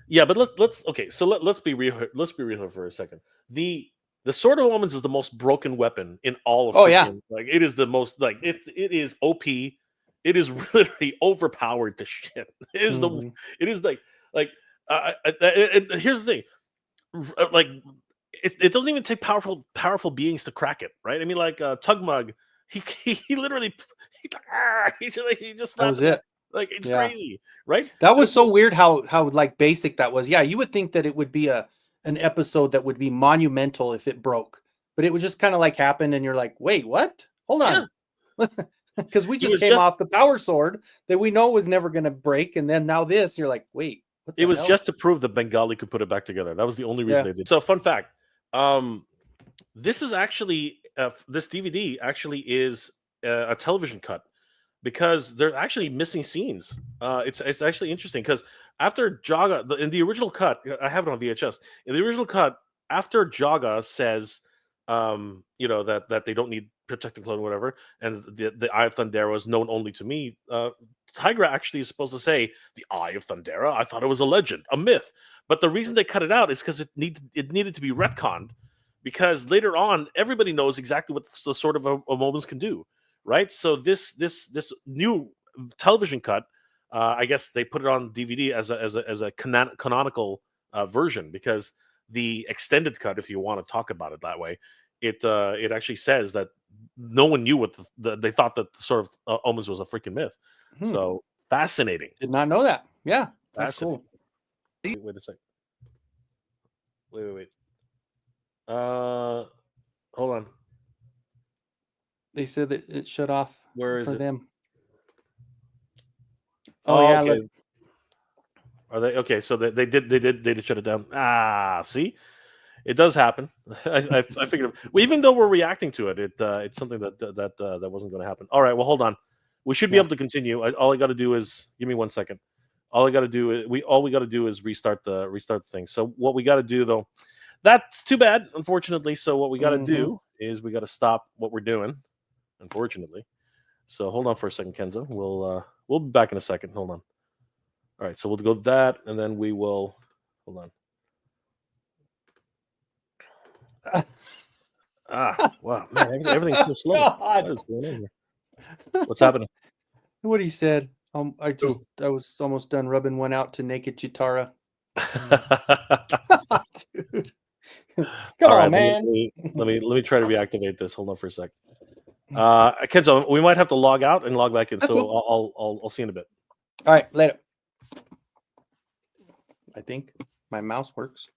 Yeah, but let's okay. So let's be real. Let's be real for a second. The Sword of Omens is the most broken weapon in all of. Like it is the most like it is OP. It is really overpowered to shit. It is here's the thing. Like it doesn't even take powerful beings to crack it, right? I mean, like Tugmug, he literally he just that was it. Like it's crazy, right? That was so weird how like basic that was. Yeah, you would think that it would be an episode that would be monumental if it broke, but it was just kind of like happened, and you're like, wait, what? Hold on, because we just came off the power sword that we know was never going to break, and then now this, you're like, wait. It was just to prove that Bengali could put it back together. That was the only reason they did. So, fun fact: this is actually this DVD actually is a television cut. Because they're actually missing scenes. It's actually interesting because after Jaga, in the original cut, I have it on VHS. In the original cut, after Jaga says, that they don't need protecting clone or whatever, and the Eye of Thundera is known only to me. Tigra actually is supposed to say the Eye of Thundera. I thought it was a legend, a myth. But the reason they cut it out is because it needed to be retconned. Because later on, everybody knows exactly what the Sword of Omens can do. Right, so this new television cut, I guess they put it on DVD as a canonical version because the extended cut, if you want to talk about it that way, it actually says that no one knew what they thought that the Sword of Omens was a freaking myth. So fascinating. Did not know that. Yeah, that's cool. Wait a second. Wait. Hold on. They said that it shut off. Where is for it? Them. Oh yeah. Okay. Are they okay? So they did shut it down. See, It does happen. I figured. Well, even though we're reacting to it, it's something that wasn't going to happen. All right. Well, hold on. We should be able to continue. All I got to do is give me 1 second. All we got to do is restart the thing. So what we got to do though, that's too bad, unfortunately. So what we got to do is we got to stop what we're doing, unfortunately. So hold on for a second, Kenzo. We'll be back in a second. Hold on. All right. So we'll go that, and then we will. Hold on. Wow, man, everything's so slow. What is going on here? What's happening? What he said. I was almost done rubbing one out to naked Chitara. Dude. Come on, man. Let me try to reactivate this. Hold on for a sec. Kenzo, we might have to log out and log back in. So I'll see you in a bit. All right, later. I think my mouse works.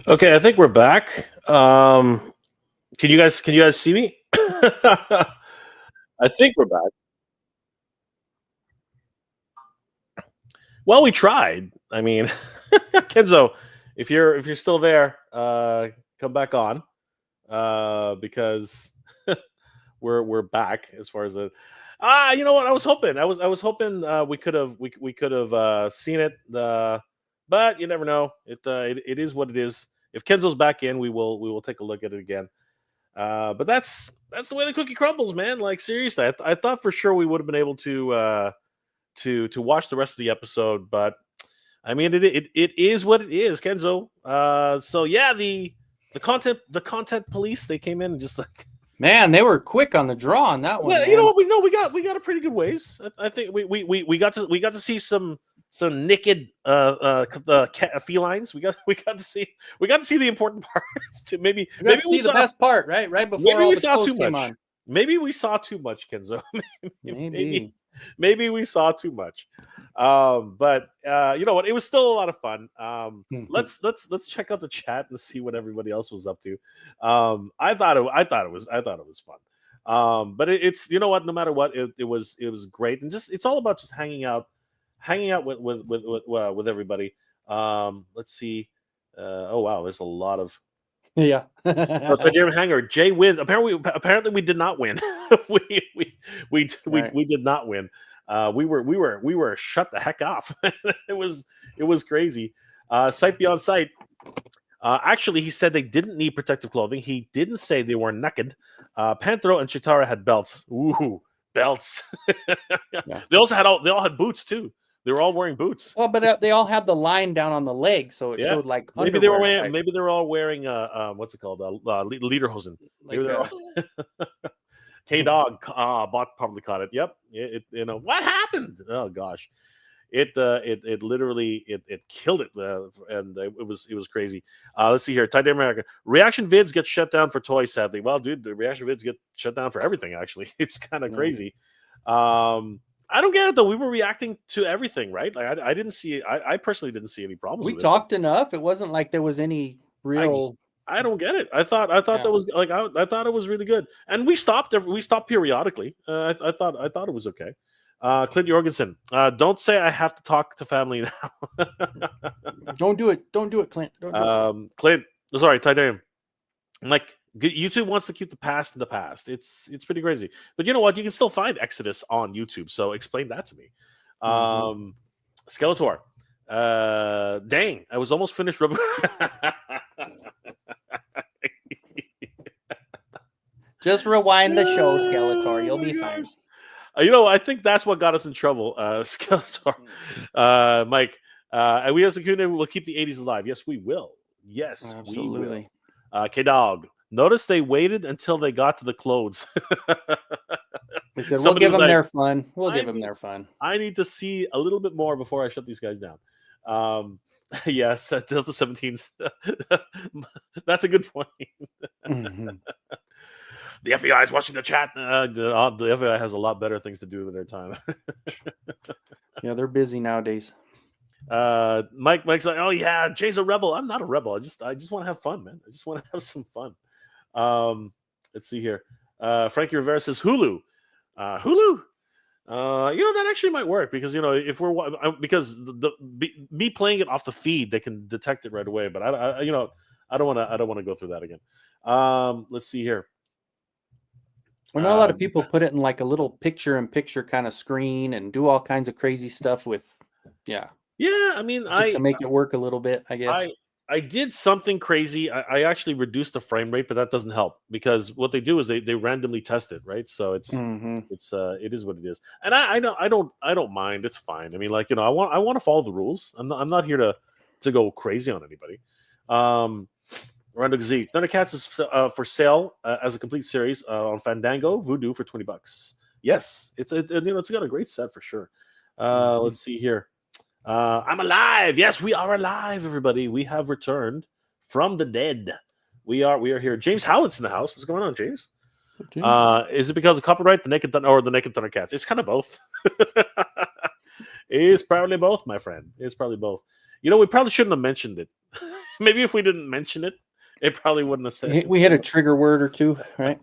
Okay, I think we're back. Can you guys see me? I think we're back. Well, we tried. I mean, Kenzo, if you're still there, come back on, because we're back as far as the. You know what? I was hoping. I was hoping we could have seen it. But you never know. It is what it is. If Kenzo's back in, we will take a look at it again. But that's the way the cookie crumbles, man. Like seriously, I thought for sure we would have been able to watch the rest of the episode, but I mean it is what it is, Kenzo. So yeah, the content police, they came in and just like, Man, they were quick on the draw on that one. well, man. you know what, we got a pretty good ways. I think we got to see some naked felines. We got to see the important parts. To maybe You got maybe to we see the saw best part, right? Right before maybe all we the saw clothes too came much. on. Maybe we saw too much, Kenzo. Maybe. We saw too much. But you know what? It was still a lot of fun. Let's check out the chat and see what everybody else was up to. I thought it was fun. But it's, you know what? No matter what, it was great, and just it's all about just hanging out with everybody. Let's see. Oh wow, there's a lot of. Yeah. Tiberium Hanger, Jay wins. Apparently we did not win. we did not win. We were shut the heck off. it was crazy. Sight beyond sight. Actually, he said they didn't need protective clothing. He didn't say they were naked. Panthro and Chitara had belts. Ooh, belts. Yeah. They all had boots too. They were all wearing boots. Well, but they all had the line down on the leg, so it showed like maybe they were underwear wearing, maybe they were all wearing what's it called, lederhosen. like Maybe they're all... K Dog bot probably caught it. Yep. You know what happened? Oh gosh, it literally killed it, and it was crazy. Let's see here. Tide America reaction vids get shut down for toys. Sadly, well, dude, the reaction vids get shut down for everything. Actually, it's kind of crazy. I don't get it though. We were reacting to everything, right? Like I didn't see. I personally didn't see any problems. we with talked enough. It wasn't like there was any real. I don't get it. I thought that was like I thought it was really good, and we stopped periodically. I thought it was okay. Clint Jorgensen, don't say I have to talk to family now. Don't do it, Clint. Don't do it. Clint, sorry, Titanium. Like YouTube wants to keep the past in the past. It's pretty crazy, but you know what? You can still find Exodus on YouTube. So explain that to me. Skeletor. Dang, I was almost finished. Just rewind the show, Skeletor. You'll be fine. You know, I think that's what got us in trouble, Skeletor. Mike, we as a community will keep the 80s alive. Yes, we will. Yes, absolutely. We will. K-Dog, notice they waited until they got to the clothes. They said, we'll give them their fun. We'll give them their fun. I need to see a little bit more before I shut these guys down. Yes, Delta 17s. That's a good point. The FBI is watching the chat. The FBI has a lot better things to do with their time. Yeah, they're busy nowadays. Mike's like, oh yeah, Jay's a rebel. I'm not a rebel. I just want to have fun, man. I just want to have some fun. Let's see here. Frankie Rivera says Hulu. Hulu. You know, that actually might work because, you know, if we're because me playing it off the feed, they can detect it right away. But I you know, I don't want to go through that again. Let's see here. Well, not a lot of people put it in like a little picture-in-picture kind of screen and do all kinds of crazy stuff with, yeah. I mean, just to make it work a little bit, I guess. I did something crazy. I actually reduced the frame rate, but that doesn't help because what they do is they randomly test it, right? So it is what it is, and I don't mind. It's fine. I mean, like, you know, I want to follow the rules. I'm not here to go crazy on anybody. Randall Z. Thundercats is for sale as a complete series on Fandango, Voodoo for $20. Yes, it's got a great set for sure. Let's see here. I'm alive. Yes, we are alive, everybody. We have returned from the dead. We are here. James Howlett's in the house. What's going on, James? Is it because of copyright, the Naked Thundercats? It's kind of both. It's probably both, my friend. It's probably both. You know, we probably shouldn't have mentioned it. Maybe if we didn't mention it, it probably wouldn't have said. We hit a trigger word or two, right?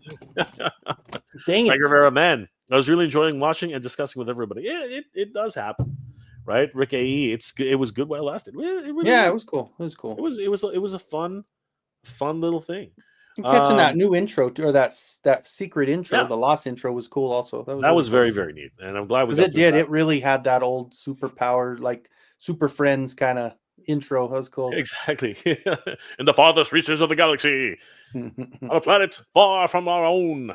Dang it, Rivera, man. I was really enjoying watching and discussing with everybody. Yeah, it does happen. Right, Rick AE. It was good while it lasted. It was cool. It was cool. It was a fun little thing. I'm catching that new intro or that secret intro. Yeah. The Lost intro was cool. Also, That really was cool. very, very neat, and I'm glad we because got it through did. that. It really had that old superpower, like Super Friends kind of intro. That was cool. Exactly. In the farthest reaches of the galaxy, on a planet far from our own,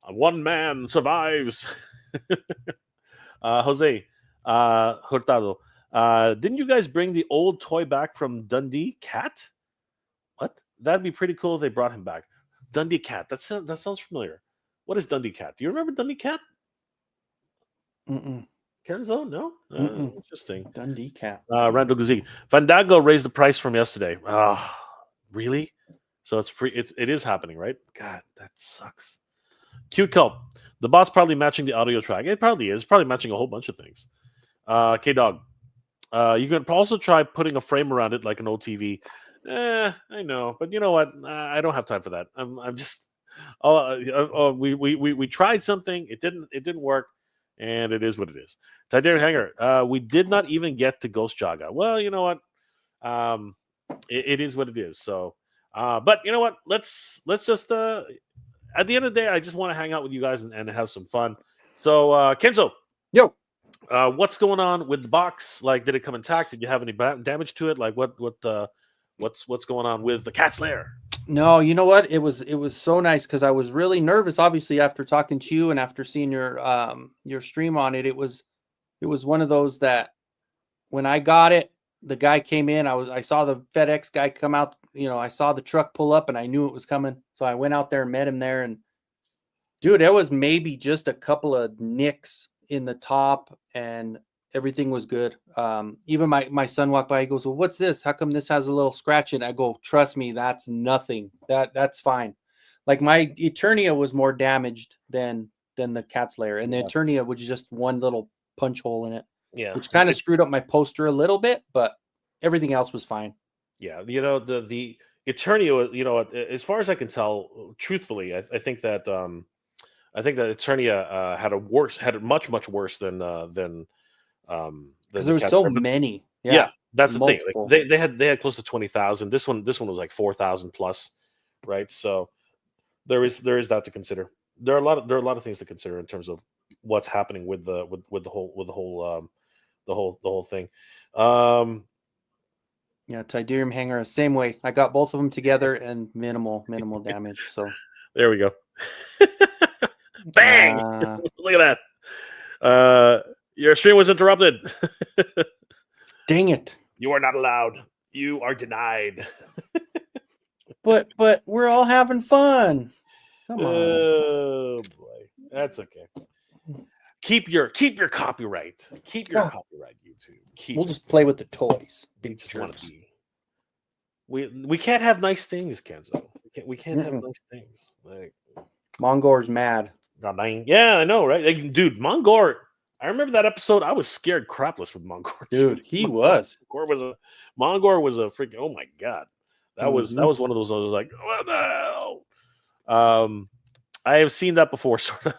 one man survives. Jose Hurtado, didn't you guys bring the old toy back from Dundee Cat? What? That'd be pretty cool if they brought him back. Dundee Cat. That sounds familiar. What is Dundee Cat? Do you remember Dundee Cat? Mm-mm. Kenzo? No? Mm-mm. Interesting. Dundee Cat. Randall Guzzi. Fandango raised the price from yesterday. Really? So it's free. It is happening, right? God, that sucks. Cute Culp. The bot's probably matching the audio track. It probably is. Probably matching a whole bunch of things. K-Dog. You can also try putting a frame around it like an old TV. I know, but you know what? I don't have time for that. I'm just. We tried something. It didn't work, and it is what it is. Tiberium Hanger. We did not even get to Ghost Jaga. Well, you know what? It is what it is. So, but you know what? Let's just. At the end of the day, I just want to hang out with you guys and have some fun. So, Kenzo. Yo. What's going on with the box? Like, did it come intact? Did you have any damage to it? Like, what's going on with the Cat's Lair? No, you know what? It was so nice because I was really nervous. Obviously, after talking to you and after seeing your stream on it, it was one of those that when I got it, the guy came in. I saw the FedEx guy come out. You know, I saw the truck pull up, and I knew it was coming. So I went out there and met him there. And dude, there was maybe just a couple of nicks in the top, and everything was good. Even my son walked by. He goes, "Well, what's this? How come this has a little scratch in it?" I go, "Trust me, that's nothing. That's fine." Like my Eternia was more damaged than the Cat's Lair, and the Eternia was just one little punch hole in it. Yeah, which kind of screwed up my poster a little bit, but everything else was fine. Yeah, you know the Eternia. You know, as far as I can tell, truthfully, I think that Eternia had it much worse than because there were so many. Yeah, that's the multiple. thing. Like, they had close to 20,000. This one was like 4,000 plus, right? So there is that to consider. There are a lot of things to consider in terms of what's happening with the whole thing. Yeah, Tiberium Hanger, same way. I got both of them together and minimal damage. So there we go. Bang! Look at that. Your stream was interrupted. Dang it. You are not allowed. You are denied. but we're all having fun. Come on. Oh boy. That's okay. Keep your copyright. Keep your copyright, YouTube. We'll just play with the toys. Big jerks. We can't have nice things, Kenzo. We can't have nice things. Like Mongor's mad. Yeah, I know, right? Like, dude, Mongor. I remember that episode. I was scared crapless with Mongor. Dude, he was. Mongor was a freaking. Oh my god, that was one of those. I was like, what the hell? I have seen that before, sort of.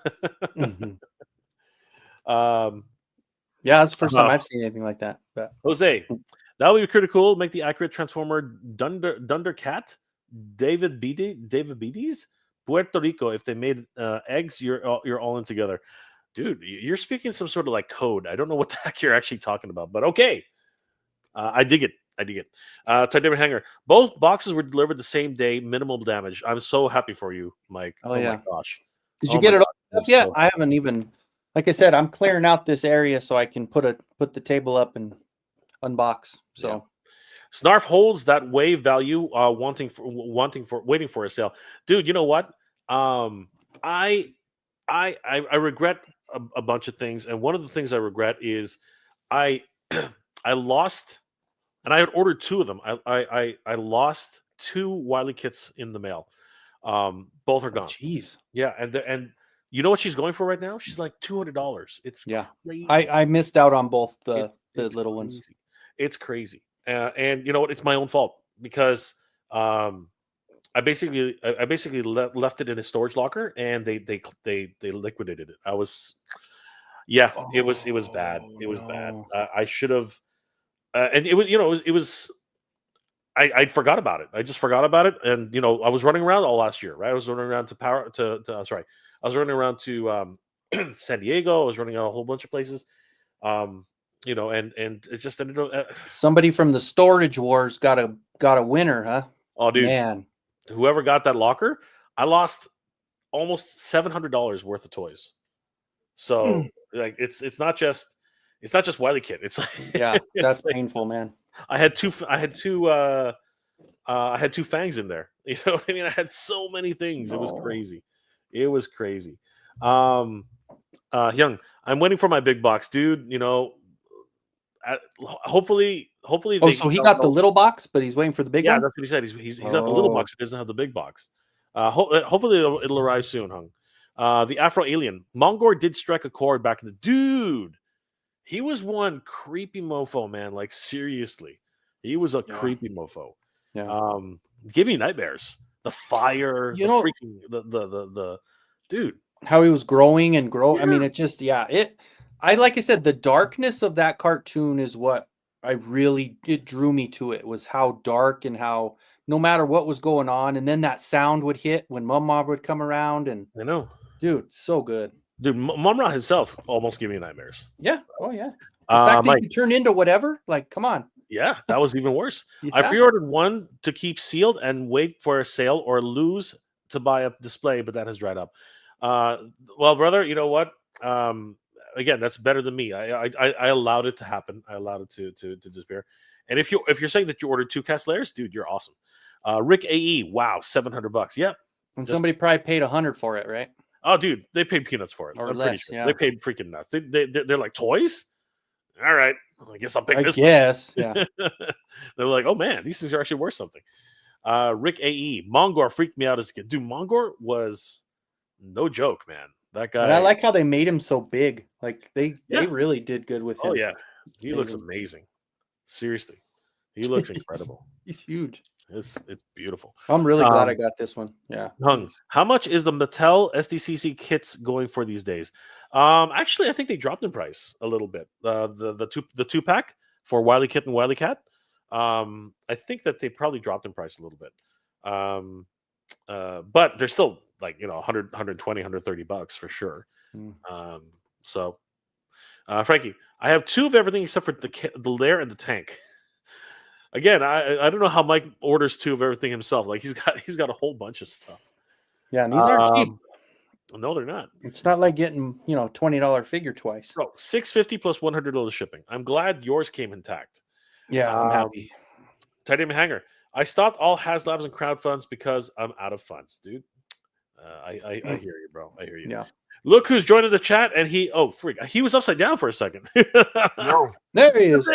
Yeah, that's the first time I've seen anything like that. But. Jose, that would be pretty cool. Make the accurate Transformer Thundercat, David Beatties, Puerto Rico. If they made eggs, you're all in together, dude. You're speaking some sort of like code. I don't know what the heck you're actually talking about, but okay. I dig it. Tiberium Hanger. Both boxes were delivered the same day, minimal damage. I'm so happy for you, Mike. Oh yeah. My gosh. Did you get it all up yet? I haven't even. Like I said, I'm clearing out this area so I can put the table up and unbox. So, yeah. Snarf holds that wave value, waiting for a sale, dude. You know what? I regret a bunch of things, and one of the things I regret is I lost, and I had ordered 2 of them. I lost 2 Wily kits in the mail. Both are gone. Jeez. Yeah, and. You know what she's going for right now? She's like $200. It's crazy. I missed out on both the little crazy. ones. It's crazy, and you know what? It's my own fault because I basically left it in a storage locker and they liquidated it. It was bad. It was bad. I should have, and it was I forgot about it. I just forgot about it, and I was running around all last year, right? I was running around I was running around to San Diego. I was running around a whole bunch of places, and it just ended up. Somebody from the Storage Wars got a winner, huh? Oh, dude, Man, whoever got that locker, I lost almost $700 worth of toys. So like it's not just Wily Kid. It's like yeah, that's like, painful, man. I had two fangs in there. You know what I mean? I had so many things. It was crazy. It was crazy. Young, I'm waiting for my big box, dude. Hopefully Oh, so he got the little box, but he's waiting for the big one? Yeah, that's what he said. He's got the little box, but doesn't have the big box. Hopefully it'll arrive soon, Hung. The Afro Alien. Mongor did strike a chord back in the dude. He was one creepy mofo, man. Like seriously. He was a creepy mofo. Yeah. Give me nightmares. The fire, freaking the dude. How he was growing and grow. Yeah. I mean, it just like I said, the darkness of that cartoon is what it drew me to it, was how dark and how no matter what was going on, and then that sound would hit when Mum would come around, and I know, dude, so good. Dude, Mumra himself almost gave me nightmares. Yeah. Oh yeah. The fact that you turn into whatever, like, come on. Yeah, that was even worse. I pre-ordered one to keep sealed and wait for a sale or lose to buy a display, but that has dried up. Well, brother, you know what? Again, that's better than me. I allowed it to happen. I allowed it to disappear. And if you're saying that you ordered 2 cast layers, dude, you're awesome. Rick AE, wow, $700. Yep. And somebody probably paid $100 for it, right? Oh, dude, they paid peanuts for it. Or less, sure. They paid freaking nuts. They're like, toys? All right. I guess I'll pick this. Yes, yeah. They're like, oh man, these things are actually worth something. Rick AE, Mongor freaked me out as a kid. Dude, Mongor was no joke, man. That guy. And I like how they made him so big. Like they really did good with him. Oh yeah, he looks amazing. Seriously, he looks incredible. He's huge. It's beautiful. I'm really glad I got this one. Yeah. Hung, how much is the Mattel SDCC kits going for these days? Actually, I think they dropped in price a little bit. The 2-pack for Wily Kit and Wily Cat. I think that they probably dropped in price a little bit. But they're still like 100, 120, $130 for sure. So, Frankie, I have 2 of everything except for the lair and the tank. Again, I don't know how Mike orders 2 of everything himself. Like he's got a whole bunch of stuff. Yeah, and these aren't cheap. No, they're not. It's not like getting $20 figure twice. Bro, $650 plus $100 shipping. I'm glad yours came intact. Yeah, I'm happy. Titanium hanger. I stopped all HasLabs and crowdfunds because I'm out of funds, dude. I hear you, bro. I hear you. Yeah. Look who's joining the chat, and he was upside down for a second. No, there he is.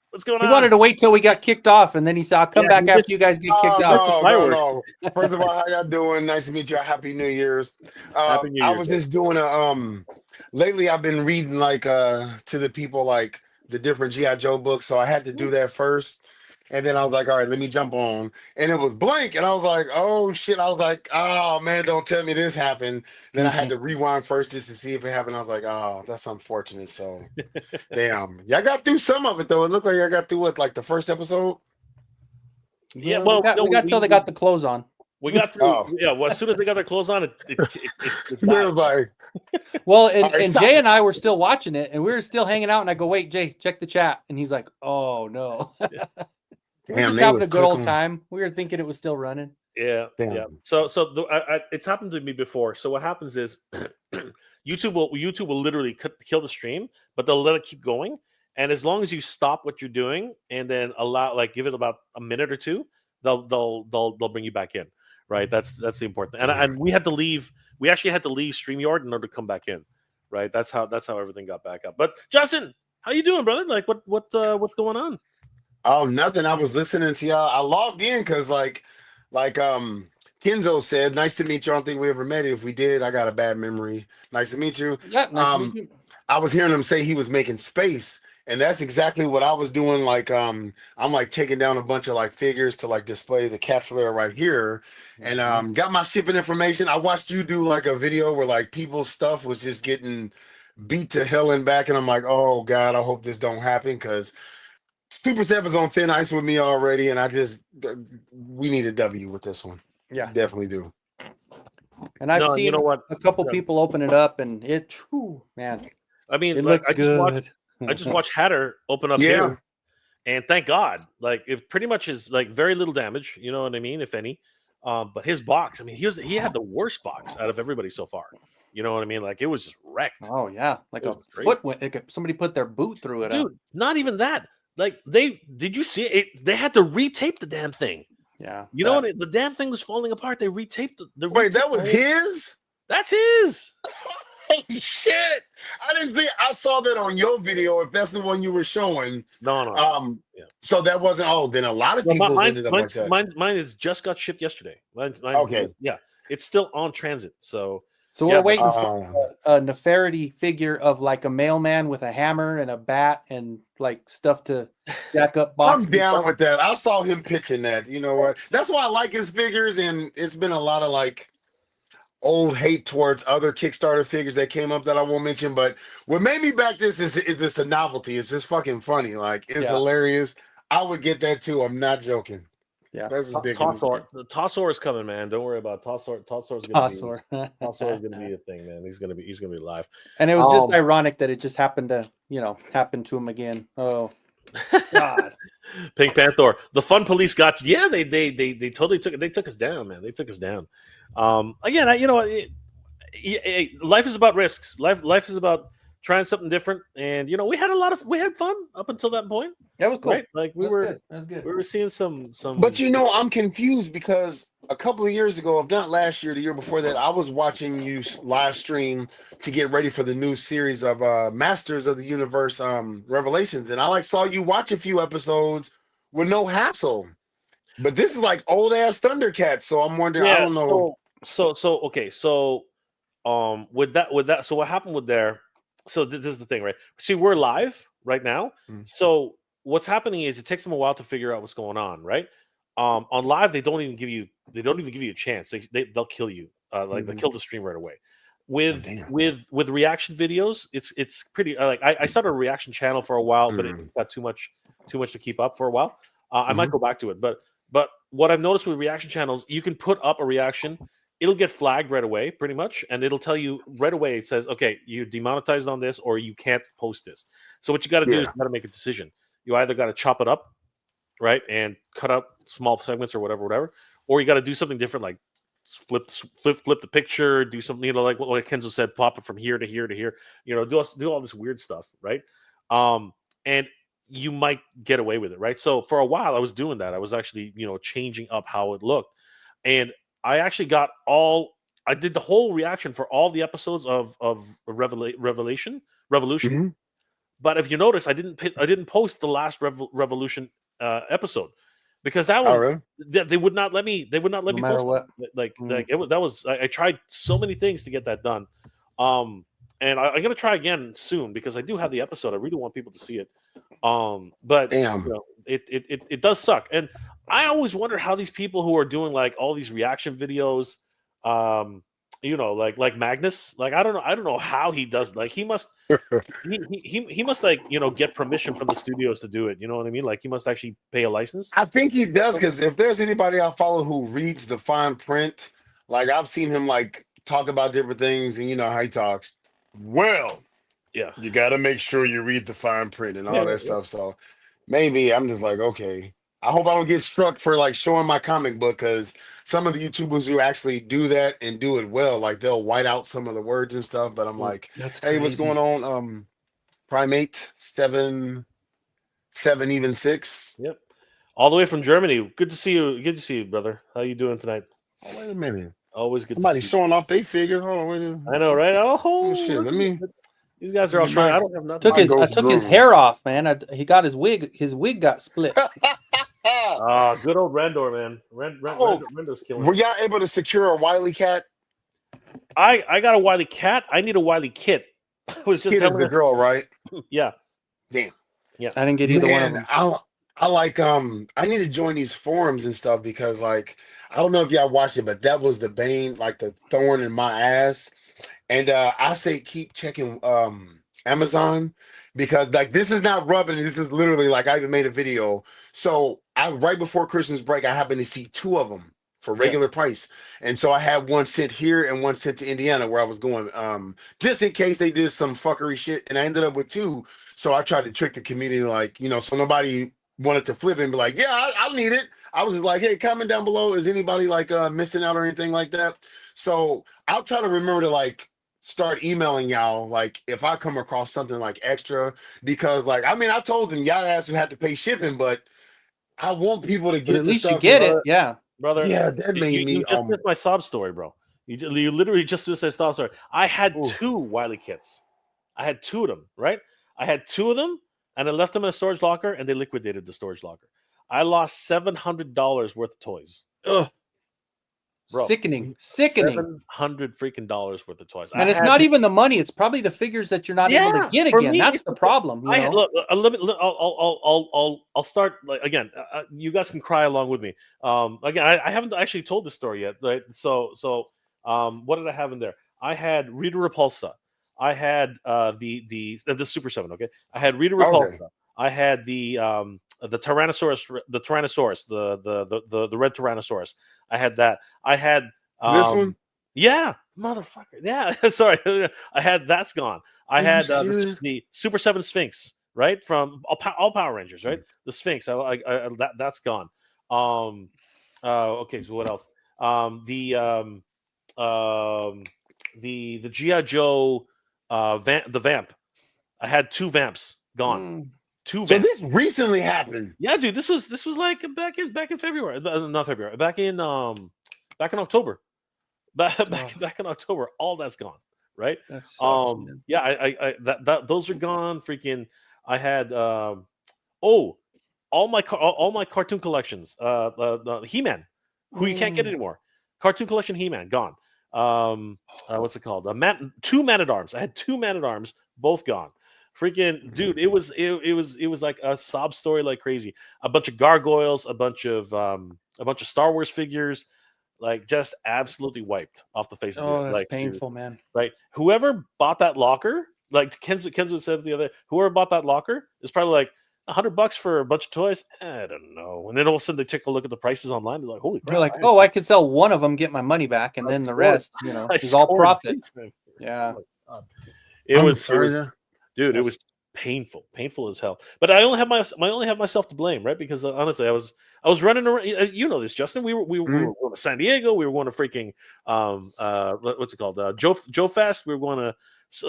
What's going on? He wanted to wait till we got kicked off, and then he said, "I'll come back after you guys get kicked off." No. First of all, how y'all doing? Nice to meet you. Happy New Year's. Happy New Year, I was just doing lately I've been reading to the people like the different G.I. Joe books, so I had to do that first. And then I was like, all right, let me jump on. And it was blank. And I was like, oh, shit. I was like, oh, man, don't tell me this happened. Then I had to rewind first just to see if it happened. I was like, oh, that's unfortunate. So, damn. Y'all got through some of it, though. It looked like y'all got through like the first episode? Yeah, well, we got till they got the clothes on. We got through. Yeah, well, as soon as they got their clothes on, it was like, well, and Jay and I were still watching it, and we were still hanging out. And I go, wait, Jay, check the chat. And he's like, oh, no. We were just having a good old time. We were thinking it was still running. Yeah, yeah. So it's happened to me before. So what happens is YouTube will literally kill the stream, but they'll let it keep going. And as long as you stop what you're doing and then give it about a minute or two, they'll bring you back in. Right. That's the important thing. And we had to leave. We actually had to leave StreamYard in order to come back in. Right. That's how everything got back up. But Justin, how you doing, brother? Like what's going on? Oh, nothing. I was listening to y'all. I logged in because like Kenzo said, nice to meet you. I don't think we ever met. If we did, I got a bad memory. Nice to meet you. Yeah, nice to meet you. I was hearing him say he was making space, and that's exactly what I was doing. Like I'm like taking down a bunch of like figures to like display the cat's lair right here, and got my shipping information. I watched you do like a video where like people's stuff was just getting beat to hell and back, and I'm like, oh God, I hope this don't happen because Super Seven's on thin ice with me already, and we need a W with this one. Yeah. Definitely do. And I've No, seen you know what? a couple Yeah. people open it up, and man, I mean, it like, looks good. I just watched Hatter open up Yeah. his, and thank God, like it pretty much is like very little damage. You know what I mean, if any. But his box, I mean, he had the worst box out of everybody so far. You know what I mean? Like it was just wrecked. Oh yeah, like It a was crazy. foot went. Like somebody put their boot through it. Dude, not even that. Like did you see it? They had to retape the damn thing. Yeah, You know what? The damn thing was falling apart. They retaped the Wait, that retaped was the whole- his? That's his. Holy shit! I didn't think I saw that on your video. If that's the one you were showing, No. Yeah. So that wasn't. Oh, then a lot of No, people mine's, ended up like that. mine is just got shipped yesterday. Mine's, Okay. yeah, it's still on transit. So So Yeah, we're waiting for a Nefertiti figure of like a mailman with a hammer and a bat and like stuff to jack up I'm boxes. down with that. I saw him pitching that. You know what? That's why I like his figures, and it's been a lot of like old hate towards other Kickstarter figures that came up that I won't mention. But what made me back this is this a novelty. It's just fucking funny. Like it's hilarious. I would get that too. I'm not joking. Yeah, that's ridiculous. The Tossor is coming, man. Don't worry about Tossor. Tossor's gonna be a thing, man. He's gonna be live. And it was just ironic that it just happened to happen to him again. Oh God. Pink Panther. The Fun Police got you. Yeah, they totally took us down, man. They took us down. Again, life is about risks. Life is about trying something different, and we had fun up until that point. That was cool. Right? Like That was good. We were seeing some. But I'm confused because a couple of years ago, if not last year, the year before that, I was watching you live stream to get ready for the new series of Masters of the Universe Revelations, and I saw you watch a few episodes with no hassle. But this is like old ass Thundercats, so I'm wondering. I don't know. Okay. So with that. So what happened with there? So this is the thing, right? See, we're live right now. Mm. So what's happening is it takes them a while to figure out what's going on, right? On live, they don't even give you a chance. They'll kill you. They'll kill the stream right away. With reaction videos, it's pretty I started a reaction channel for a while, but it got too much to keep up for a while. I might go back to it, but what I've noticed with reaction channels, you can put up a reaction. It'll get flagged right away, pretty much, and it'll tell you right away. It says, "Okay, you're demonetized on this, or you can't post this." So what you got to do is you got to make a decision. You either got to chop it up, right, and cut out small segments or whatever, or you got to do something different, like flip the picture, do something, like what Kenzo said, pop it from here to here to here. Do all this weird stuff, right? And you might get away with it, right? So for a while, I was doing that. I was actually, changing up how it looked, and I actually I did the whole reaction for all the episodes of Revolution. Mm-hmm. But if you notice, I didn't post the last Revolution episode because that one really? they would not let me. They would not let me post what. I tried so many things to get that done. And I'm gonna try again soon because I do have the episode. I really want people to see it. But damn. It does suck. And I always wonder how these people who are doing like all these reaction videos, like Magnus, like I don't know how he does. Like he must he must get permission from the studios to do it. You know what I mean? Like he must actually pay a license. I think he does, because if there's anybody I follow who reads the fine print, like I've seen him like talk about different things, and how he talks. Well, yeah, you got to make sure you read the fine print and all that stuff. So maybe I'm just like, okay. I hope I don't get struck for like showing my comic book, because some of the YouTubers who actually do that and do it well, like they'll white out some of the words and stuff. But I'm like, hey, what's going on? Primate 7 even 6. Yep, all the way from Germany. Good to see you. Good to see you, brother. How you doing tonight? Oh, wait a minute. Always good. Somebody to see showing off they figure. Hold on, wait a minute. I know, right? Oh shit! Let me. These guys are all trying. I don't have nothing. I took his hair off, man. He got his wig. His wig got split. Good old Randor, man. Randor's killing. Were y'all able to secure a Wily cat? I got a Wily cat. I need a Wily kit. I was just Kid is the girl, right? Yeah. Damn. Yeah. I didn't get either one of them. I like I need to join these forums and stuff, because like I don't know if y'all watched it, but that was the bane, like the thorn in my ass. And I say keep checking Amazon, because like this is not rubbing. This is literally like I even made a video. So I right before Christmas break, I happened to see two of them for Yeah. regular price, and so I had one sent here and one sent to Indiana where I was going, just in case they did some fuckery shit, and I ended up with two. So I tried to trick the community, like so nobody wanted to flip it and be like, yeah, I'll need it. I was like, hey, comment down below. Is anybody like missing out or anything like that? So I'll try to remember to like start emailing y'all like if I come across something like extra, because like I mean I told them y'all ass would have to pay shipping, but I want people to But get at the least you stuff. get it. Yeah. brother. Yeah, that made You me just missed my sob story, bro. You literally just missed my sob story. I had Ooh. 2 Wiley kits. I had 2 of them, right? I had 2 of them, and I left them in a storage locker, and they liquidated the storage locker. I lost $700 worth of toys. Ugh. Bro, Sickening. $700 freaking dollars worth of toys. And it's not even the money; it's probably the figures that you're not able to get for again. me, That's it's the problem. You know? look. I'll start like, again. You guys can cry along with me. Again, I haven't actually told this story yet, right? So, what did I have in there? I had Rita Repulsa. I had the Super 7. Okay, I had Rita Repulsa. Okay. I had the Tyrannosaurus, the red Tyrannosaurus. I had that. I had This one? yeah, motherfucker. Yeah, sorry. I had that's gone. I Are you had serious? the Super 7 Sphinx, right? From all Power Rangers, right? The Sphinx. That's gone. Okay, so what else? The GI Joe the Vamp. I had 2 Vamps gone. 2 So Vamps. this recently happened. Yeah, dude, this was like back in February, not February, back in October, back in October. All that's gone, right? That sucks, man. Yeah, I that those are gone. Freaking, I had all my cartoon collections, He-Man, who you can't get anymore. Cartoon collection He-Man gone. What's it called? 2 Man-at-Arms. I had 2 Man-at-Arms, both gone. Freaking dude, it was like a sob story like crazy. A bunch of gargoyles, a bunch of Star Wars figures, like just absolutely wiped off the face of the Oh, earth. that's Like, painful, man. right? Whoever bought that locker, like Kenzo said the other, whoever bought that locker is probably like $100 for a bunch of toys. I don't know. And then all of a sudden they take a look at the prices online. They're like, holy crap! You're like, oh, I could sell one of them, get my money back, and then the rest, is all profit. Yeah. It I'm was sorry, dude, it was painful as hell. But I only have myself to blame, right? Because honestly, I was running around. You know this, Justin. We were going to San Diego. We were going to freaking what's it called? Joe Fest. We were going to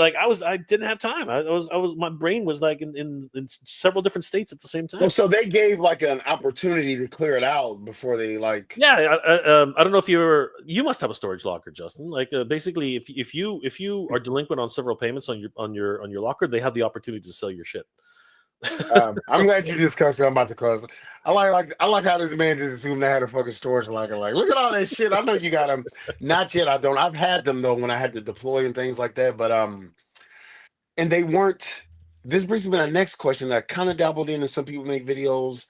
I didn't have time. I was my brain was like in several different states at the same time. Well, so they gave like an opportunity to clear it out before they like. Yeah, I don't know if you must have a storage locker, Justin. Like basically, if you are delinquent on several payments on your locker, they have the opportunity to sell your shit. I'm glad you discussed it. I'm about to close. I like how this man just assumed they had a fucking storage locker. Like, look at all that shit. I know you got them. Not yet. I don't. I've had them though when I had to deploy and things like that. But and they weren't. This brings me to the next question that I kind of dabbled in, and some people make videos.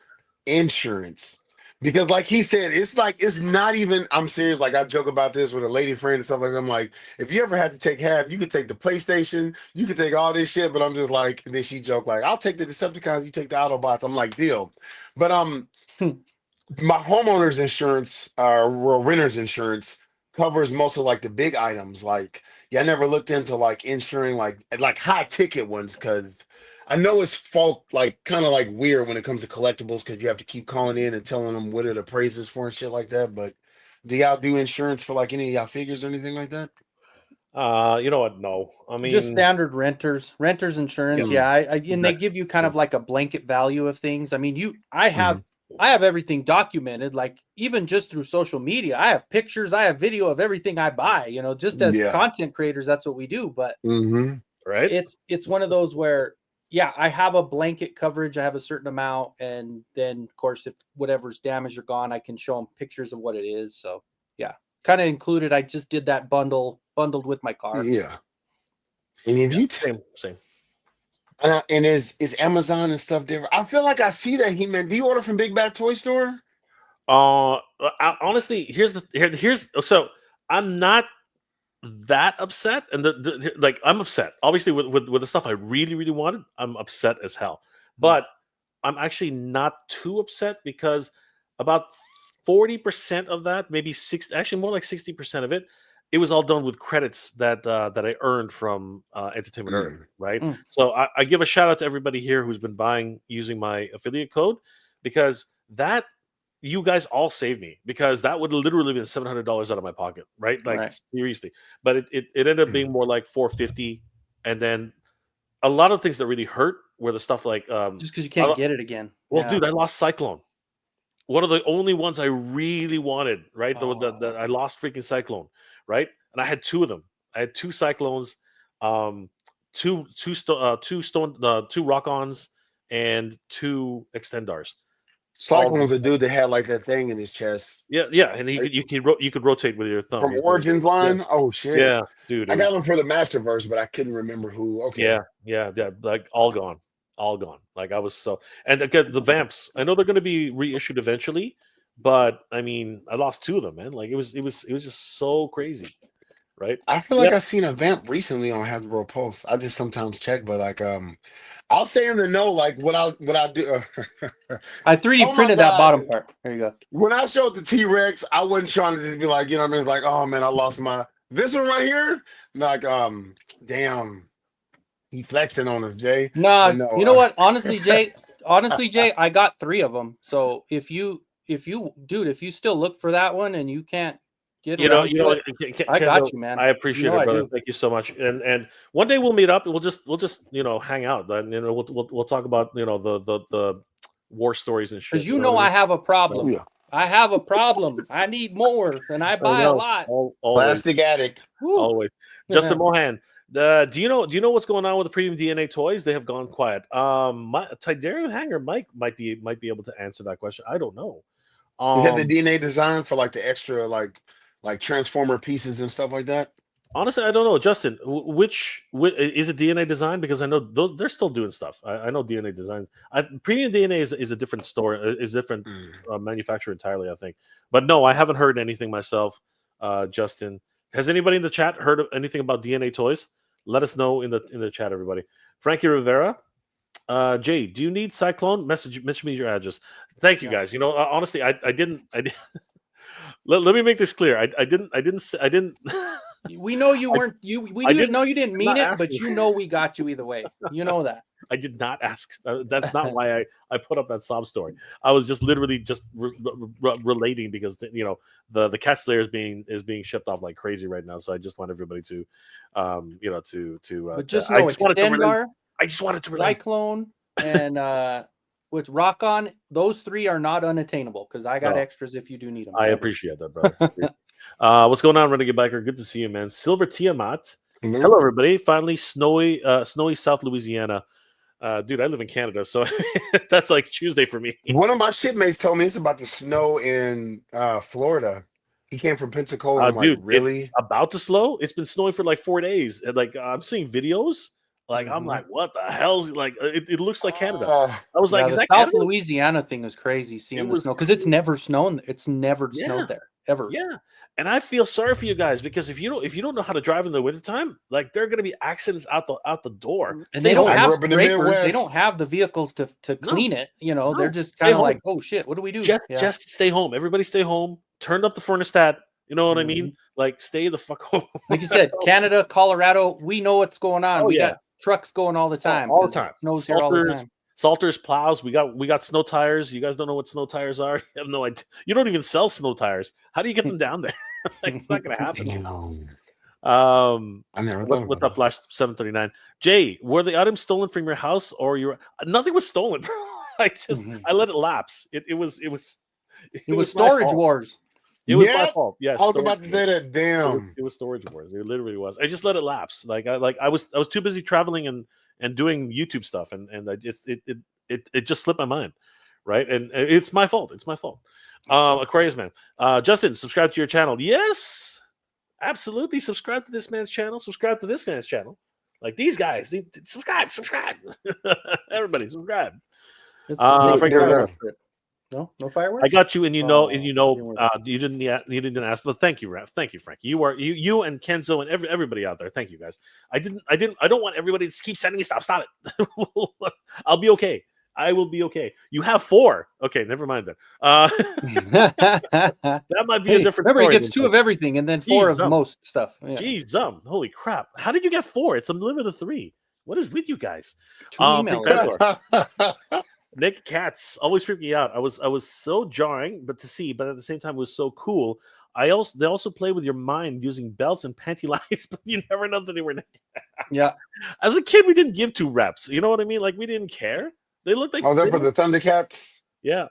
Insurance. Because like he said, it's like it's not even. I'm serious. Like I joke about this with a lady friend and stuff like that. I'm like, if you ever had to take half, you could take the PlayStation, you could take all this shit. But I'm just like, and then she joked like, I'll take the Decepticons, you take the Autobots. I'm like, deal. But my homeowner's insurance or renter's insurance covers most of like the big items. Like, yeah, I never looked into like insuring like high ticket ones because I know it's kind of like weird when it comes to collectibles because you have to keep calling in and telling them what it appraises for and shit like that. But do y'all do insurance for like any of y'all figures or anything like that? You know what? No, I mean just standard renters insurance. Yeah. And they give you kind of like a blanket value of things. I mean, I have everything documented, like even just through social media. I have pictures, I have video of everything I buy, just as content creators, that's what we do. But right, it's one of those where I have a blanket coverage. I have a certain amount, and then of course, if whatever's damaged or gone, I can show them pictures of what it is. So kind of included. I just did that bundled with my car. Yeah. And if you same. And is Amazon and stuff different? I feel like I see that He-Man. Do you order from Big Bad Toy Store? Honestly, here's so I'm not that upset, and like I'm upset. Obviously, with the stuff I really really wanted, I'm upset as hell. But I'm actually not too upset because about 40% of that, maybe 60, actually more like 60% of it, it was all done with credits that I earned from Entertainment Earth, right? Mm. So I give a shout out to everybody here who's been buying using my affiliate code, because that you guys all saved me, because that would literally been $700 out of my pocket, right? Like Right. seriously. But it ended up being more like 450, and then a lot of things that really hurt were the stuff like Just because you can't get it again. well, Yeah. dude, I lost Cyclone. One of the only ones I really wanted, right? I lost freaking Cyclone, right? And I had two of them. I had two Cyclones, two Rock-Ons, and two Extendars. Cyclone's a dude that had like that thing in his chest. Yeah, and you could rotate with your thumb. From Origins line? Yeah. Oh shit. Yeah, dude. I got them for the Masterverse, but I couldn't remember who. Okay. Yeah. Like all gone. Like I was so, and again, the Vamps, I know they're going to be reissued eventually, but I mean, I lost two of them, man. Like it was just so crazy, right? I feel like I've seen a Vamp recently on Hasbro Pulse. I just sometimes check, but like I'll stay in the know like what I do. I 3D Oh my printed that God. bottom part. There you go. When I showed the T-Rex, I wasn't trying to just be like, you know what I mean? It's like, oh man, I lost my this one right here. Like, damn, he flexing on us, Jay. Nah, But no, you know what? Honestly, Jay, I got 3 of them. So if you still look for that one and you can't get around to it, I got you, man. I appreciate You know it, I brother. do. Thank you so much. And one day we'll meet up. We'll just hang out. And we'll talk about the war stories and shit. Because you know I have a problem. Yeah. I have a problem. I need more, and I buy a lot. Always. Plastic addict. Woo. Always. Justin Mohan, do you know what's going on with the premium DNA toys? They have gone quiet. My Tidarium Hanger might be able to answer that question. I don't know. Is that the DNA design for like the extra like transformer pieces and stuff like that? Honestly, I don't know, Justin. Which is it DNA design? Because I know they're still doing stuff. I know DNA design. Premium DNA is a different store, is a different manufacturer entirely, I think. But no, I haven't heard anything myself, Justin. Has anybody in the chat heard of anything about DNA toys? Let us know in the chat, everybody. Frankie Rivera, Jay, do you need Cyclone? Message me your address. Thank you, guys. Honestly, I didn't. Let me make this clear. I didn't. We know you weren't. We didn't know you didn't mean it, but you know we got you either way. You know that. I did not ask. That's not why I put up that sob story. I was just literally just relating because the Cat Slayer is being shipped off like crazy right now. So I just want everybody to, But just know Extendar, I just wanted to relate. Cyclone, and with Rock-On, those 3 are not unattainable because I got extras if you do need them. I appreciate that, brother. What's going on, Renegade Biker? Good to see you, man. Silver Tiamat. Mm-hmm. Hello, everybody. Finally, snowy South Louisiana. Dude, I live in Canada, so that's like Tuesday for me. One of my shipmates told me it's about to snow in Florida. He came from Pensacola. I'm dude, like, really? About to slow? It's been snowing for like 4 days. And like I'm seeing videos. Like I'm like, what the hell's like? It looks like Canada. I was like, is that South Canada? Louisiana thing is crazy seeing the snow because it's never snowed. It's never snowed there ever. Yeah, and I feel sorry for you guys because if you don't know how to drive in the wintertime, like there are going to be accidents out the door. And they don't have scrapers. They don't have the vehicles to clean it. They're just kind of like, oh shit, what do we do? Just stay home. Everybody stay home. Turn up the thermostat. You know what I mean? Like stay the fuck home. Like you said, Canada, Colorado, we know what's going on. We got trucks going all the time. All the time. Snows here all the time. Salters, plows. We got snow tires. You guys don't know what snow tires are? You have no idea. You don't even sell snow tires. How do you get them down there? Like, it's not gonna happen. I never thought what's up, Flash 739? Jay, were the items stolen from your house or your? Nothing was stolen, bro. I let it lapse. It was storage wars. It was my fault. Yes, I was about to say that. Damn, it was storage wars. It literally was. I just let it lapse. I was too busy traveling and doing YouTube stuff, and it just slipped my mind, right? And it's my fault. It's my fault. Aquarius man, Justin, subscribe to your channel. Yes, absolutely. Subscribe to this man's channel. Subscribe to this man's channel. Like these guys, subscribe. Everybody, subscribe. No I fireworks. got you, and Oh, didn't work. you didn't ask, but thank you, Raph. Thank you, Frank. You and Kenzo and everybody out there. Thank you, guys. I don't want everybody to keep sending me stuff. Stop it. I'll be okay. I will be okay. You have 4. Okay, never mind that. That might be a different remember, story. he gets 2 of everything and then 4 of most stuff. Yeah. Jeez, holy crap! How did you get 4? It's a limit of 3. What is with you guys? 2 emails. Naked cats always freak me out. I was so jarring, but at the same time, it was so cool. They also play with your mind using belts and panty lines, but you never know that they were naked. Yeah. As a kid, we didn't give 2 reps. You know what I mean? Like we didn't care. They looked like. Oh, they're for the Thundercats. Yeah.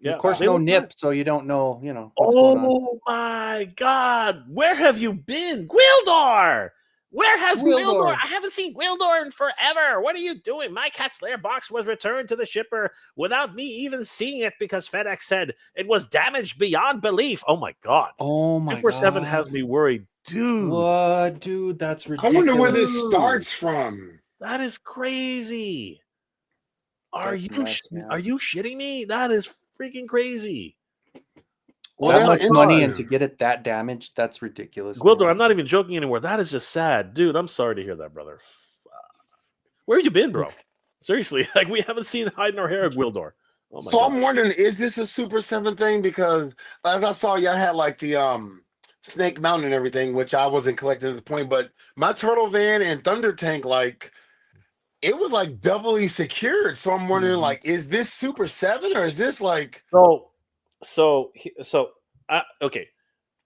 Of course, They no look nip, good. so you don't know. What's going on. Oh my God! Where have you been, Gwildor? Where has Gwildor? I haven't seen Gwildor in forever. What are you doing? My cat's lair box was returned to the shipper without me even seeing it because FedEx said it was damaged beyond belief. Oh my God! Oh my Super God. 7 has me worried, dude. What, dude? That's I ridiculous. wonder where this starts from. That is crazy. Are That's you nuts, man. are you shitting me? That is freaking crazy. Well, that that's much money and interesting. to get it that damaged, that's ridiculous. Gwildor, man. I'm not even joking anymore. That is just sad, dude. I'm sorry to hear that, brother. Where have you been, bro? Seriously, like we haven't seen hide nor hair of Gwildor. Oh my So God. I'm wondering, is this a Super 7 thing? Because like I saw y'all had like the Snake Mountain and everything, which I wasn't collecting at the point, but my Turtle Van and Thunder Tank, like it was like doubly secured. So I'm wondering, Mhm. like, is this Super 7 or is this like Okay.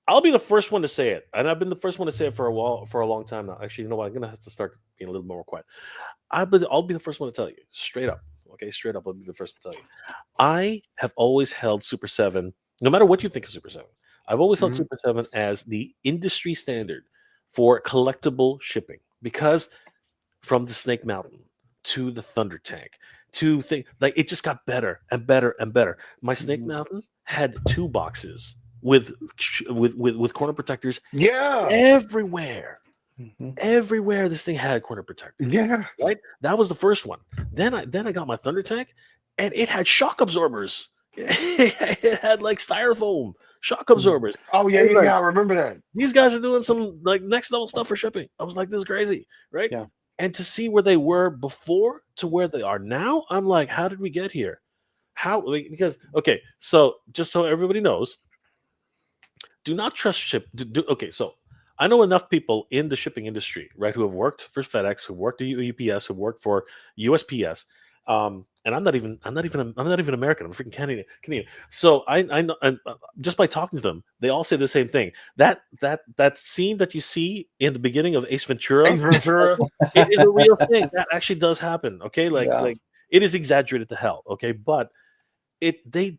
I'll be the first one to say it, and I've been the first one to say it for a long time now. Actually, you know what? I'm gonna have to start being a little more quiet. I'll be the first one to tell you straight up. Okay, straight up, I'll be the first to tell you. I have always held Super 7, no matter what you think of Super 7. I've always held Mhm. Super 7 as the industry standard for collectible shipping because from the Snake Mountain to the Thunder Tank to thing like it just got better and better and better. My Snake Mhm. Mountain had 2 boxes with corner protectors yeah. everywhere. Mhm. Everywhere this thing had corner protectors. Yeah. Right? That was the first one. Then I got my Thunder Tank and it had shock absorbers. It had like styrofoam shock absorbers. Oh yeah, I was like, I remember that. these guys are doing some like next level stuff for shipping. I was like, this is crazy, right? Yeah. And to see where they were before to where they are now, I'm like, how did we get here? Because okay, so just so everybody knows, do not trust ship. Okay, so I know enough people in the shipping industry, right, who have worked for FedEx, who worked at UPS, who worked for USPS. And I'm not even American. I'm freaking Canadian. So I know, and just by talking to them, they all say the same thing. That scene that you see in the beginning of Ace Ventura, Ace Ventura. it is a real thing. That actually does happen. Okay, like Yeah. it is exaggerated to hell. Okay, but the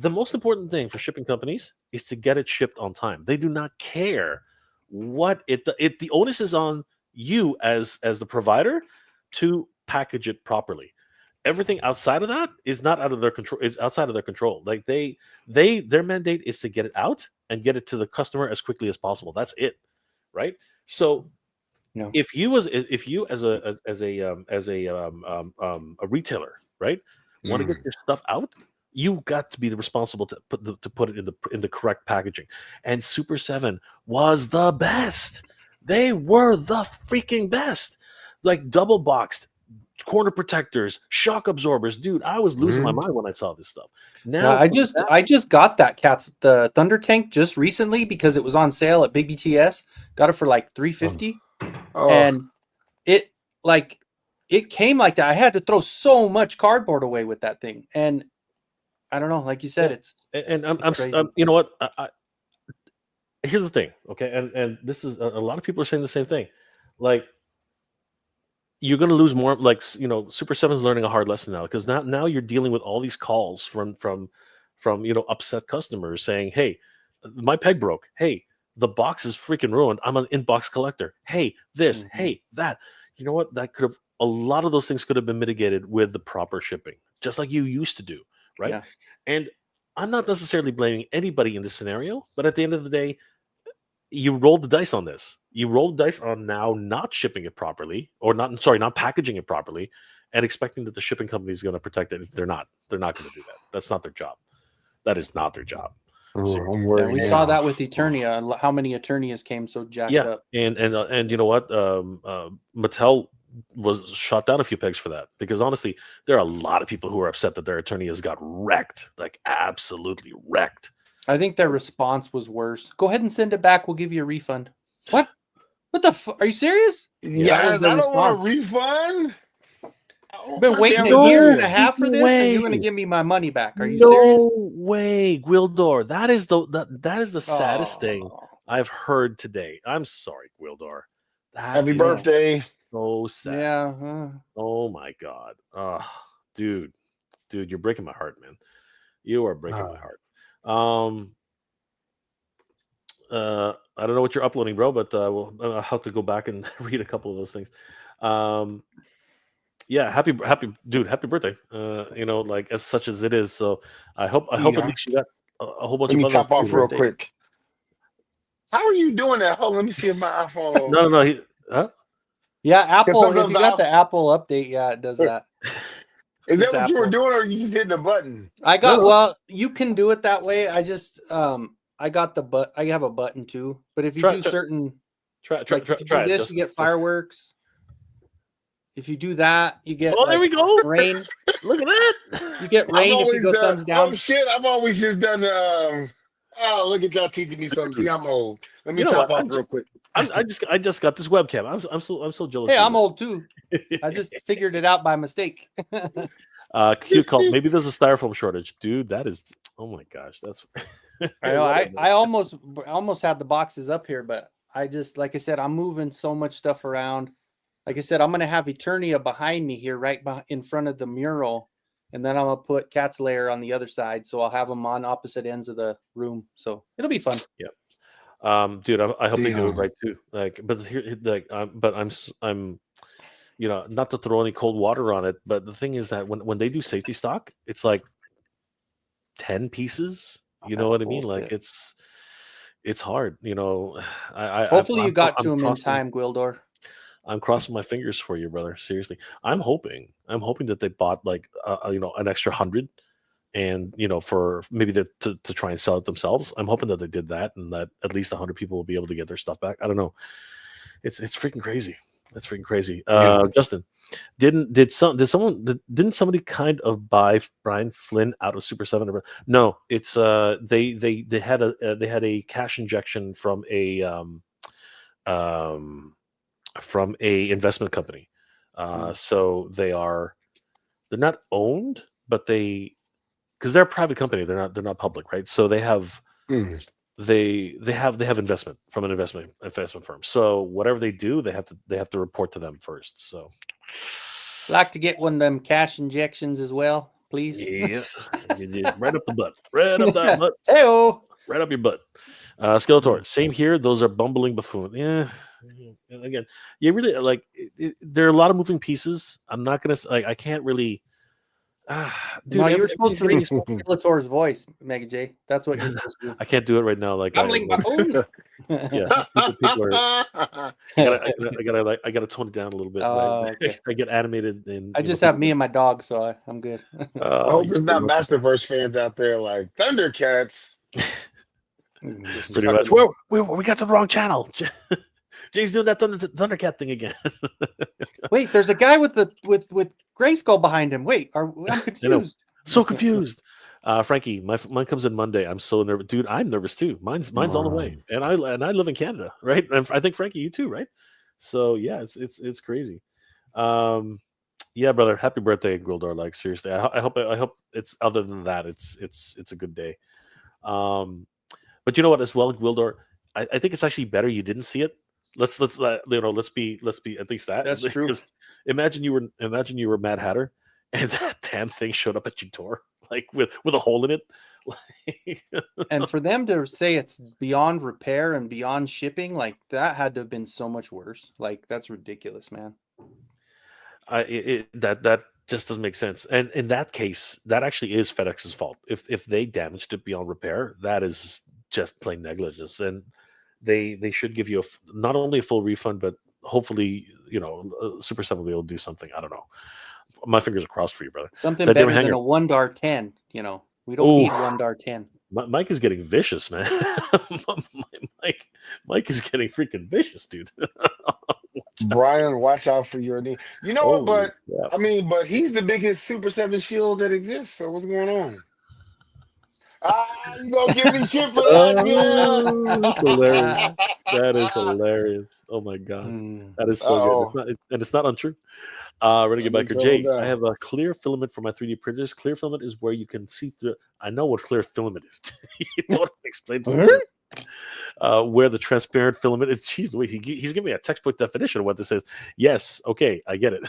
most important thing for shipping companies is to get it shipped on time. They do not care what the onus is on you as the provider to package it properly. Everything outside of that is not out of their control. It's outside of their control. Like their mandate is to get it out and get it to the customer as quickly as possible. That's it, right? So No. if you as a retailer, right, want to get your stuff out, you got to be the responsible to put it in the correct packaging. And Super 7 was the best. They were the freaking best. Like double boxed corner protectors, shock absorbers, dude. I was losing my mind when I saw this stuff. Now Yeah, I just got the Thunder Tank just recently because it was on sale at Big BTS. Got it for like $350, Oh, and it came like that. I had to throw so much cardboard away with that thing, and I don't know, like you said, Yeah. it's and I'm crazy. you know what? Here's the thing, okay, and this is a lot of people are saying the same thing, like. You're going to lose more. Like, you know, Super 7's learning a hard lesson now because now you're dealing with all these calls from upset customers saying, "Hey, my peg broke. Hey, the box is freaking ruined. I'm an inbox collector. Hey, this. Mhm. Hey, that." You know what? A lot of those things could have been mitigated with the proper shipping, just like you used to do, right? Yeah. And I'm not necessarily blaming anybody in this scenario, but at the end of the day, you rolled the dice on this. You rolled the dice on now not shipping it properly, or not packaging it properly, and expecting that the shipping company is going to protect it. They're not. They're not going to do that. That's not their job. That is not their job. Oh, Seriously. I'm Yeah, worried we now. saw that with Eternia. How many Eternias came so jacked Yeah, up? and you know what? Mattel was shot down a few pegs for that because honestly, there are a lot of people who are upset that their attorney has got wrecked, like absolutely wrecked. I think their response was worse. Go ahead and send it back. We'll give you a refund. What? What the? Are you serious? That was Yes, the I don't want a response. refund. I've been waiting Damn a year and a Eternia. half for this, and you're going to way. give me my money back. Are you serious? No way, Gwildor. That is the saddest thing Oh, I've heard today. I'm sorry, Gwildor. That Happy is birthday. so sad. yeah. Oh my god. Dude, you're breaking my heart, man. You are breaking my heart. I don't know what you're uploading, bro, but I'll have to go back and read a couple of those things. Yeah, happy birthday. Like as such as it is. So I hope at Yeah. least you got a whole bunch Let me of top other off real birthday. quick. How are you doing that? Hold on, let me see if my iPhone. No. Huh? Yeah, Apple. If sometimes you got the Apple update, yeah, it does that. Is that It's what you were Apple. doing, or you just hitting the button? I got No. well. You can do it that way. I just I got the I have a button too. But if you do certain Try like if you try do it, this, Justin. you get fireworks. If you do that, you get Oh, there we go. rain. Look at that. You get rain if you go thumbs down. Oh shit! I've always just done. Oh, look at y'all teaching me something. See, I'm old. Let me You know top what? off real quick. I just got this webcam. I'm so jealous. Hey, of I'm you. old too. I just figured it out by mistake. Cute call. Maybe there's a styrofoam shortage, dude. That is. Oh my gosh, that's. I know. I almost had the boxes up here, but I just like I said, I'm moving so much stuff around. Like I said, I'm gonna have Eternia behind me here, right in front of the mural, and then I'm gonna put Cat's Lair on the other side, so I'll have them on opposite ends of the room. So it'll be fun. Yeah. Dude, I hope they do it Damn. right too. Like, but here, like, but I'm, not to throw any cold water on it, but the thing is that when they do safety stock, it's like 10 pieces. You know That's what I mean? Like bullshit. it's hard. Hopefully you got I'm to them in crossing- time, Gwildor. I'm crossing my fingers for you, brother. Seriously, I'm hoping that they bought like an extra 100, and for maybe to try and sell it themselves. I'm hoping that they did that, and that at least 100 people will be able to get their stuff back. I don't know. It's freaking crazy. That's freaking crazy. Yeah. Justin, didn't somebody kind of buy Brian Flynn out of Super 7? No, it's they had a cash injection from a investment company. So they're not owned, but because they're a private company, they're not public, right? So they have they have investment from an investment firm. So whatever they do, they have to report to them first. So Like to get one of them cash injections as well, please. yeah, right up the butt, right up that butt, Heyo. right up your butt. Skeletor, same here. Those are bumbling buffoon. Yeah. And again, you really like. There are a lot of moving pieces. I'm not gonna like. I can't really. Dude, No, you were supposed to read Skeletor's voice, Mega J. That's what you're supposed to do. I can't do it right now. Like, Bumbling buffoons. yeah, people are. I gotta tone it down a little bit. Oh, Right? okay. I get animated, and I just have me and my dog, so I'm good. I hope there's not Masterverse fans out there like Thundercats. Pretty much. We got the wrong channel. Jay's doing that Thundercat thing again. Wait, there's a guy with Grayskull behind him. Wait, I'm confused. So confused. Frankie, mine comes in Monday. I'm so nervous, dude. I'm nervous too. Mine's on the way, and I live in Canada, right? And I think Frankie, you too, right? So yeah, it's crazy. Yeah, brother. Happy birthday, Gwildor. Like seriously, I hope it's other than that, it's a good day. But you know what? As well, Gwildor, I think it's actually better you didn't see it. Let's be at least that. That's true. Imagine you were Mad Hatter, and that damn thing showed up at your door, like with a hole in it. And for them to say it's beyond repair and beyond shipping, like that had to have been so much worse. Like that's ridiculous, man. That just doesn't make sense. And in that case, that actually is FedEx's fault. If they damaged it beyond repair, that is just plain negligence, and they should give you not only a full refund, but hopefully Super 7 will be able to do something. I don't know. My fingers are crossed for you, brother. Something That better damn than hanger. a $1 10. We don't need one Dar-10. Mike is getting vicious, man. Mike is getting freaking vicious, dude. Brian, watch out for your knee. You know what? But yeah. I mean, but he's the biggest Super 7 shield that exists. So what's going on? You gonna give me shit for that? That's hilarious. That is hilarious. Oh my god, that is so good. It's not untrue. Renegade Biker Jay, I have a clear filament for my 3D printers. Clear filament is where you can see through. I know what clear filament is. You don't explain to me where the transparent filament is. Jeez, wait, he's giving me a textbook definition of what this is. Yes, okay, I get it.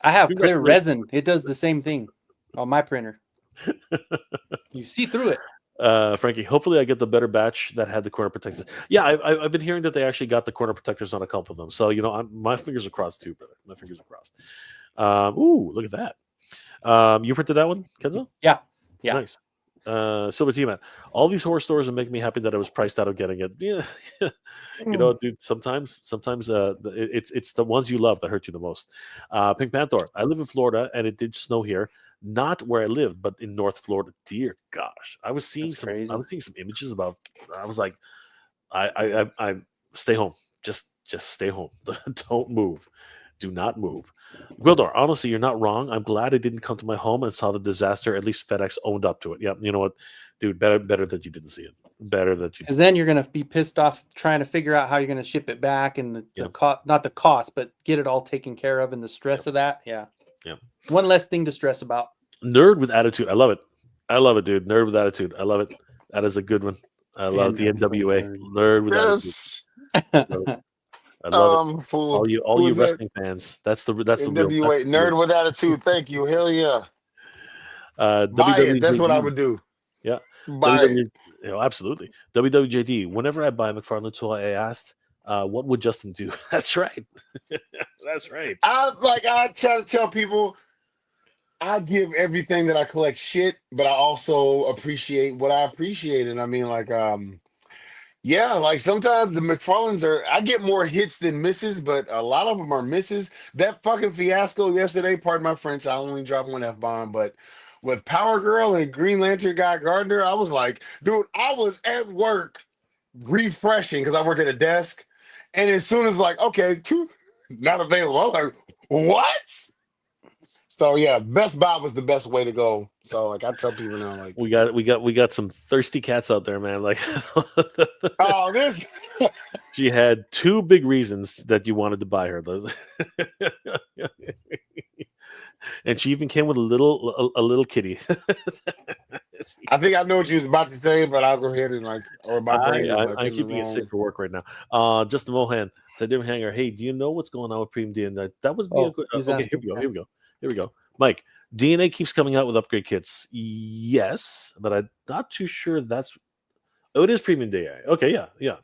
I have clear resin. It does the same thing on my printer. You see through it. Frankie, hopefully I get the better batch that had the corner protectors. Yeah, I've been hearing that they actually got the corner protectors on a couple of them. So, my fingers are crossed too, brother. My fingers are crossed. Look at that. You printed that one, Kenzo? Yeah. Nice. Silver T-Man. All these horror stores are making me happy that I was priced out of getting it. Yeah. Dude, sometimes it's the ones you love that hurt you the most. Pink Panther. I live in Florida and it did snow here. Not where I lived, but in North Florida. Dear gosh. I was seeing some images about I was like, I stay home. Just stay home. Don't move. Do not move. Gwildor, honestly, you're not wrong. I'm glad I didn't come to my home and saw the disaster. At least FedEx owned up to it. Yeah, you know what, dude? Better that you didn't see it. Better that you. Because then you're gonna be pissed off trying to figure out how you're gonna ship it back and the cost, not the cost, but get it all taken care of and the stress of that. Yeah. One less thing to stress about. Nerd with attitude. I love it. I love it, dude. Nerd with attitude. I love it. That is a good one. I love the NWA. Nerd with attitude. I love it. All you wrestling fans. That's the NWA nerd with attitude. Thank you. Hell yeah. WWE. That's what I would do. Yeah. WWE, absolutely. WWJD. Whenever I buy a McFarlane toy, I asked, what would Justin do? That's right. That's right. I try to tell people I give everything that I collect shit, but I also appreciate what I appreciate. And I mean, sometimes the McFarlanes I get more hits than misses, but a lot of them are misses. That fucking fiasco yesterday, pardon my French, I only dropped one F-bomb, but with Power Girl and Green Lantern Guy Gardner, I was like, dude, I was at work refreshing because I work at a desk. And as soon as okay, not available, I was like, what? So yeah, Best Buy was the best way to go. So I tell people now, we got some thirsty cats out there, man. This. She had two big reasons that you wanted to buy her those, and she even came with a little kitty. I think I know what you was about to say, but I'll go ahead and I'm keeping it sick for work right now. Justin Mohan, Tadim Hanger. Hey, do you know what's going on with Premium DNA? That would be a good. Okay, here we go. Mike, DNA keeps coming out with upgrade kits. Yes, but I'm not too sure that's. Oh, it is Premium DNA. Okay, yeah.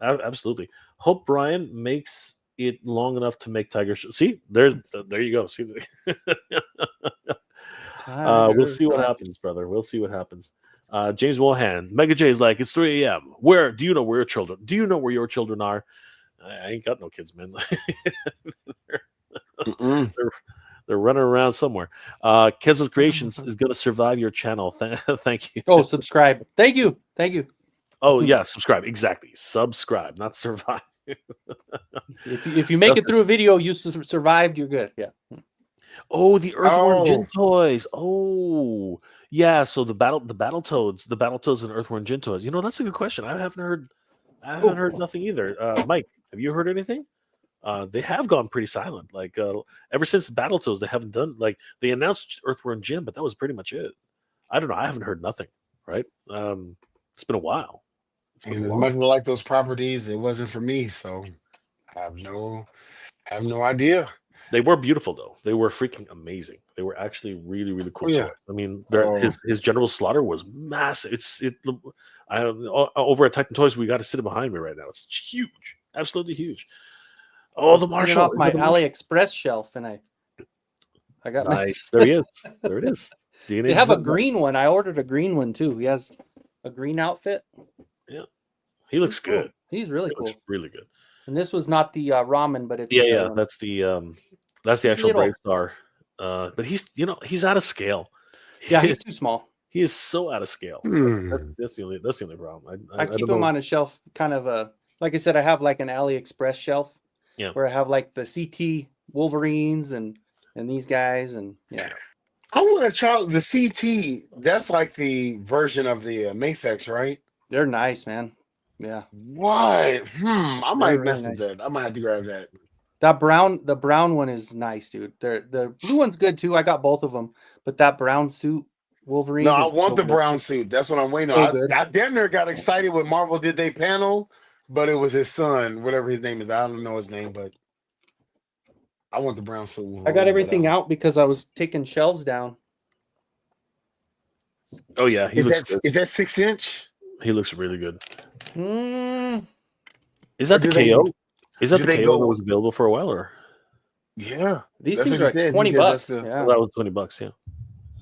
Absolutely. Hope Brian makes it long enough to make Tiger. See, there you go. See, we'll see what happens, brother. We'll see what happens. James Wohan, Mega J is like, it's 3 a.m. Where do you know where your children? Do you know where your children are? I ain't got no kids, man. They're running around somewhere. Kenzo's Creations is going to survive your channel. Thank you. Oh, subscribe. Thank you. Oh, yeah, subscribe. Exactly. Subscribe, not survive. If you make it through a video, you survived, you're good. Yeah. Oh, the Earthworm Jin toys. Oh, yeah. So the Battletoads and Earthworm Jin toys. That's a good question. I haven't heard nothing either. Mike, have you heard anything? They have gone pretty silent. Ever since Battletoads, they haven't done they announced Earthworm Jim, but that was pretty much it. I don't know. I haven't heard nothing. Right? It's been a while. As much as I like those properties, it wasn't for me. So I have no idea. They were beautiful though. They were freaking amazing. They were actually really, really cool. Yeah. Toys. I mean, his General Slaughter was massive. Over at Titan Toys, we got to sit it behind me right now. It's huge, absolutely huge. Oh, the Marshall off my AliExpress shelf, and I got nice. There he is. There it is. They have a green one. I ordered a green one too. He has a green outfit. Yeah, he looks good. Cool. He's really cool. Looks really good. And this was not the ramen, but it's That's the actual Brave Star. But he's out of scale. Yeah, he's too small. He is so out of scale. Hmm. That's the only problem. I keep don't him know. on a shelf, kind of like I said, I have like an AliExpress shelf. Yeah. Where I have like the CT Wolverines and these guys and yeah. I want to try the CT. That's like the version of the Mayfex, right? They're nice, man. Yeah. What? I might Really mess with nice. that. I might have to grab that. The brown one is nice, dude. The blue one's good too. I got both of them, but that brown suit Wolverine. No, I is want so the good. brown suit. That's what I'm waiting So on. good. I damn near got excited when Marvel did their panel, but it was his son, whatever his name is. I don't know his name, but I want the brown suit. I got everything out because I was taking shelves down. Oh yeah, he Is looks that good. 6-inch? He looks really good. Mm, Is that Or the do they- KO? Is that do the they KO go that was with- available for a while, or Yeah. these That's things what are he said. like He $20. said that's the- Yeah. that was $20? Yeah.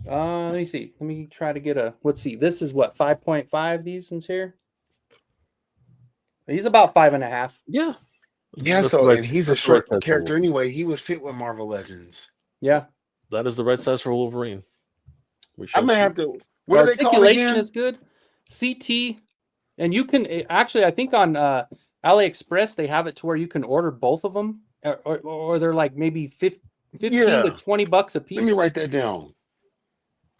Let me see. Let me try to get a. Let's see. This is what 5.5. These ones here. He's about 5.5. Yeah. Yeah, That's so the right- and he's a that's the right short size for character Wolverine. anyway. He would fit with Marvel Legends. Yeah. That is the right size for Wolverine. We I shall may see. have to. The What are they called articulation again? is good. CT, and you can actually. I think on AliExpress they have it to where you can order both of them, or they're like maybe 15 Yeah. to $20 a piece. Let me write that down.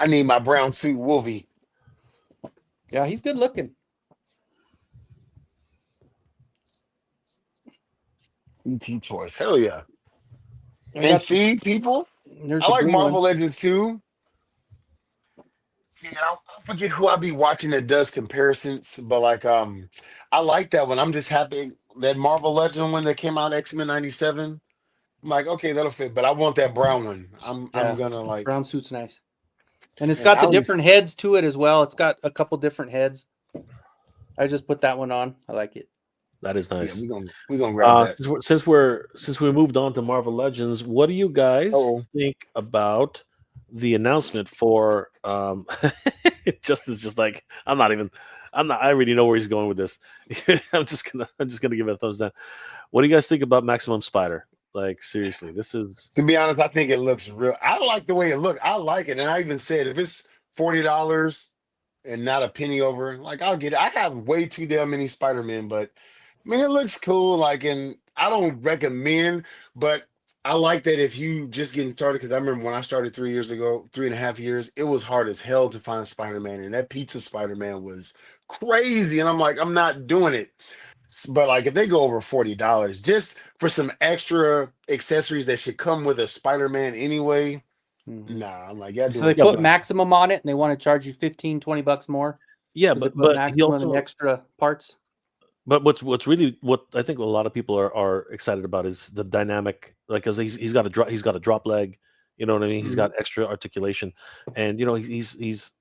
I need my brown suit Wolvie. Yeah, he's good looking. ET choice. Hell yeah. I And got- see, people, there's I a like blue Marvel one. Legends too. See, I forget who I be watching that does comparisons, but like I like that one. I'm just happy that Marvel Legend one that came out X-Men 97. I'm like, okay, that'll fit, but I want that brown one. I'm Yeah, gonna like brown suit's nice, and it's and got the Ali's- different heads to it as well. It's got a couple different heads. I just put that one on. I like it. That is yeah, nice. we gonna grab that. Since we moved on to Marvel Legends, what do you guys Uh-oh. think about the announcement for Justin's just like I already know where he's going with this. I'm just gonna give it a thumbs down. What do you guys think about Maximum Spider? Like seriously, this is To be honest, I think it looks real. I like the way it looked. I like it, and I even said if it's $40 and not a penny over, like I'll get it. I have way too damn many Spider-Man, but I mean it looks cool. Like, and I don't recommend, but I like that if you just getting started. Because I remember when I started 3.5 years, it was hard as hell to find Spider-Man, and that Pizza Spider-Man was crazy. And I'm like, I'm not doing it. But like if they go over $40 just for some extra accessories that should come with a Spider-Man anyway, Mhm. nah, I'm like, yeah. So they put maximum on it, and they want to charge you $15-20 more. yeah, Does it but put he maximum also and extra parts. but what I think a lot of people are excited about is the dynamic, like because he's got a drop leg, you know what I mean? He's Mhm. got extra articulation, and you know he's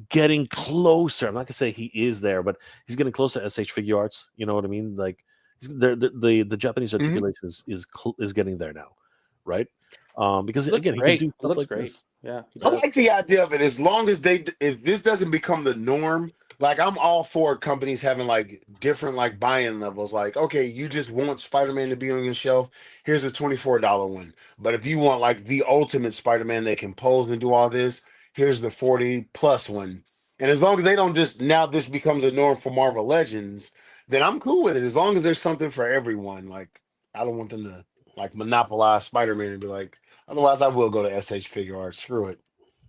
getting closer. I'm not gonna say he is there, but he's getting closer to SH Figure Arts. You know what I mean? Like the Japanese Mhm. articulation is getting there now, right? Because Looks again, he great. can do It stuff looks like great. this. Yeah. he I does. like the idea of it as long as if this doesn't become the norm. Like I'm all for companies having like different like buy-in levels. Like, okay, you just want Spider-Man to be on your shelf. Here's a $24 one. But if you want like the ultimate Spider-Man that can pose and do all this, here's the 40 plus one. And as long as they don't just now this becomes a norm for Marvel Legends, then I'm cool with it. As long as there's something for everyone. Like I don't want them to like monopolize Spider-Man and be like, otherwise I will go to SH Figure Arts. Screw it.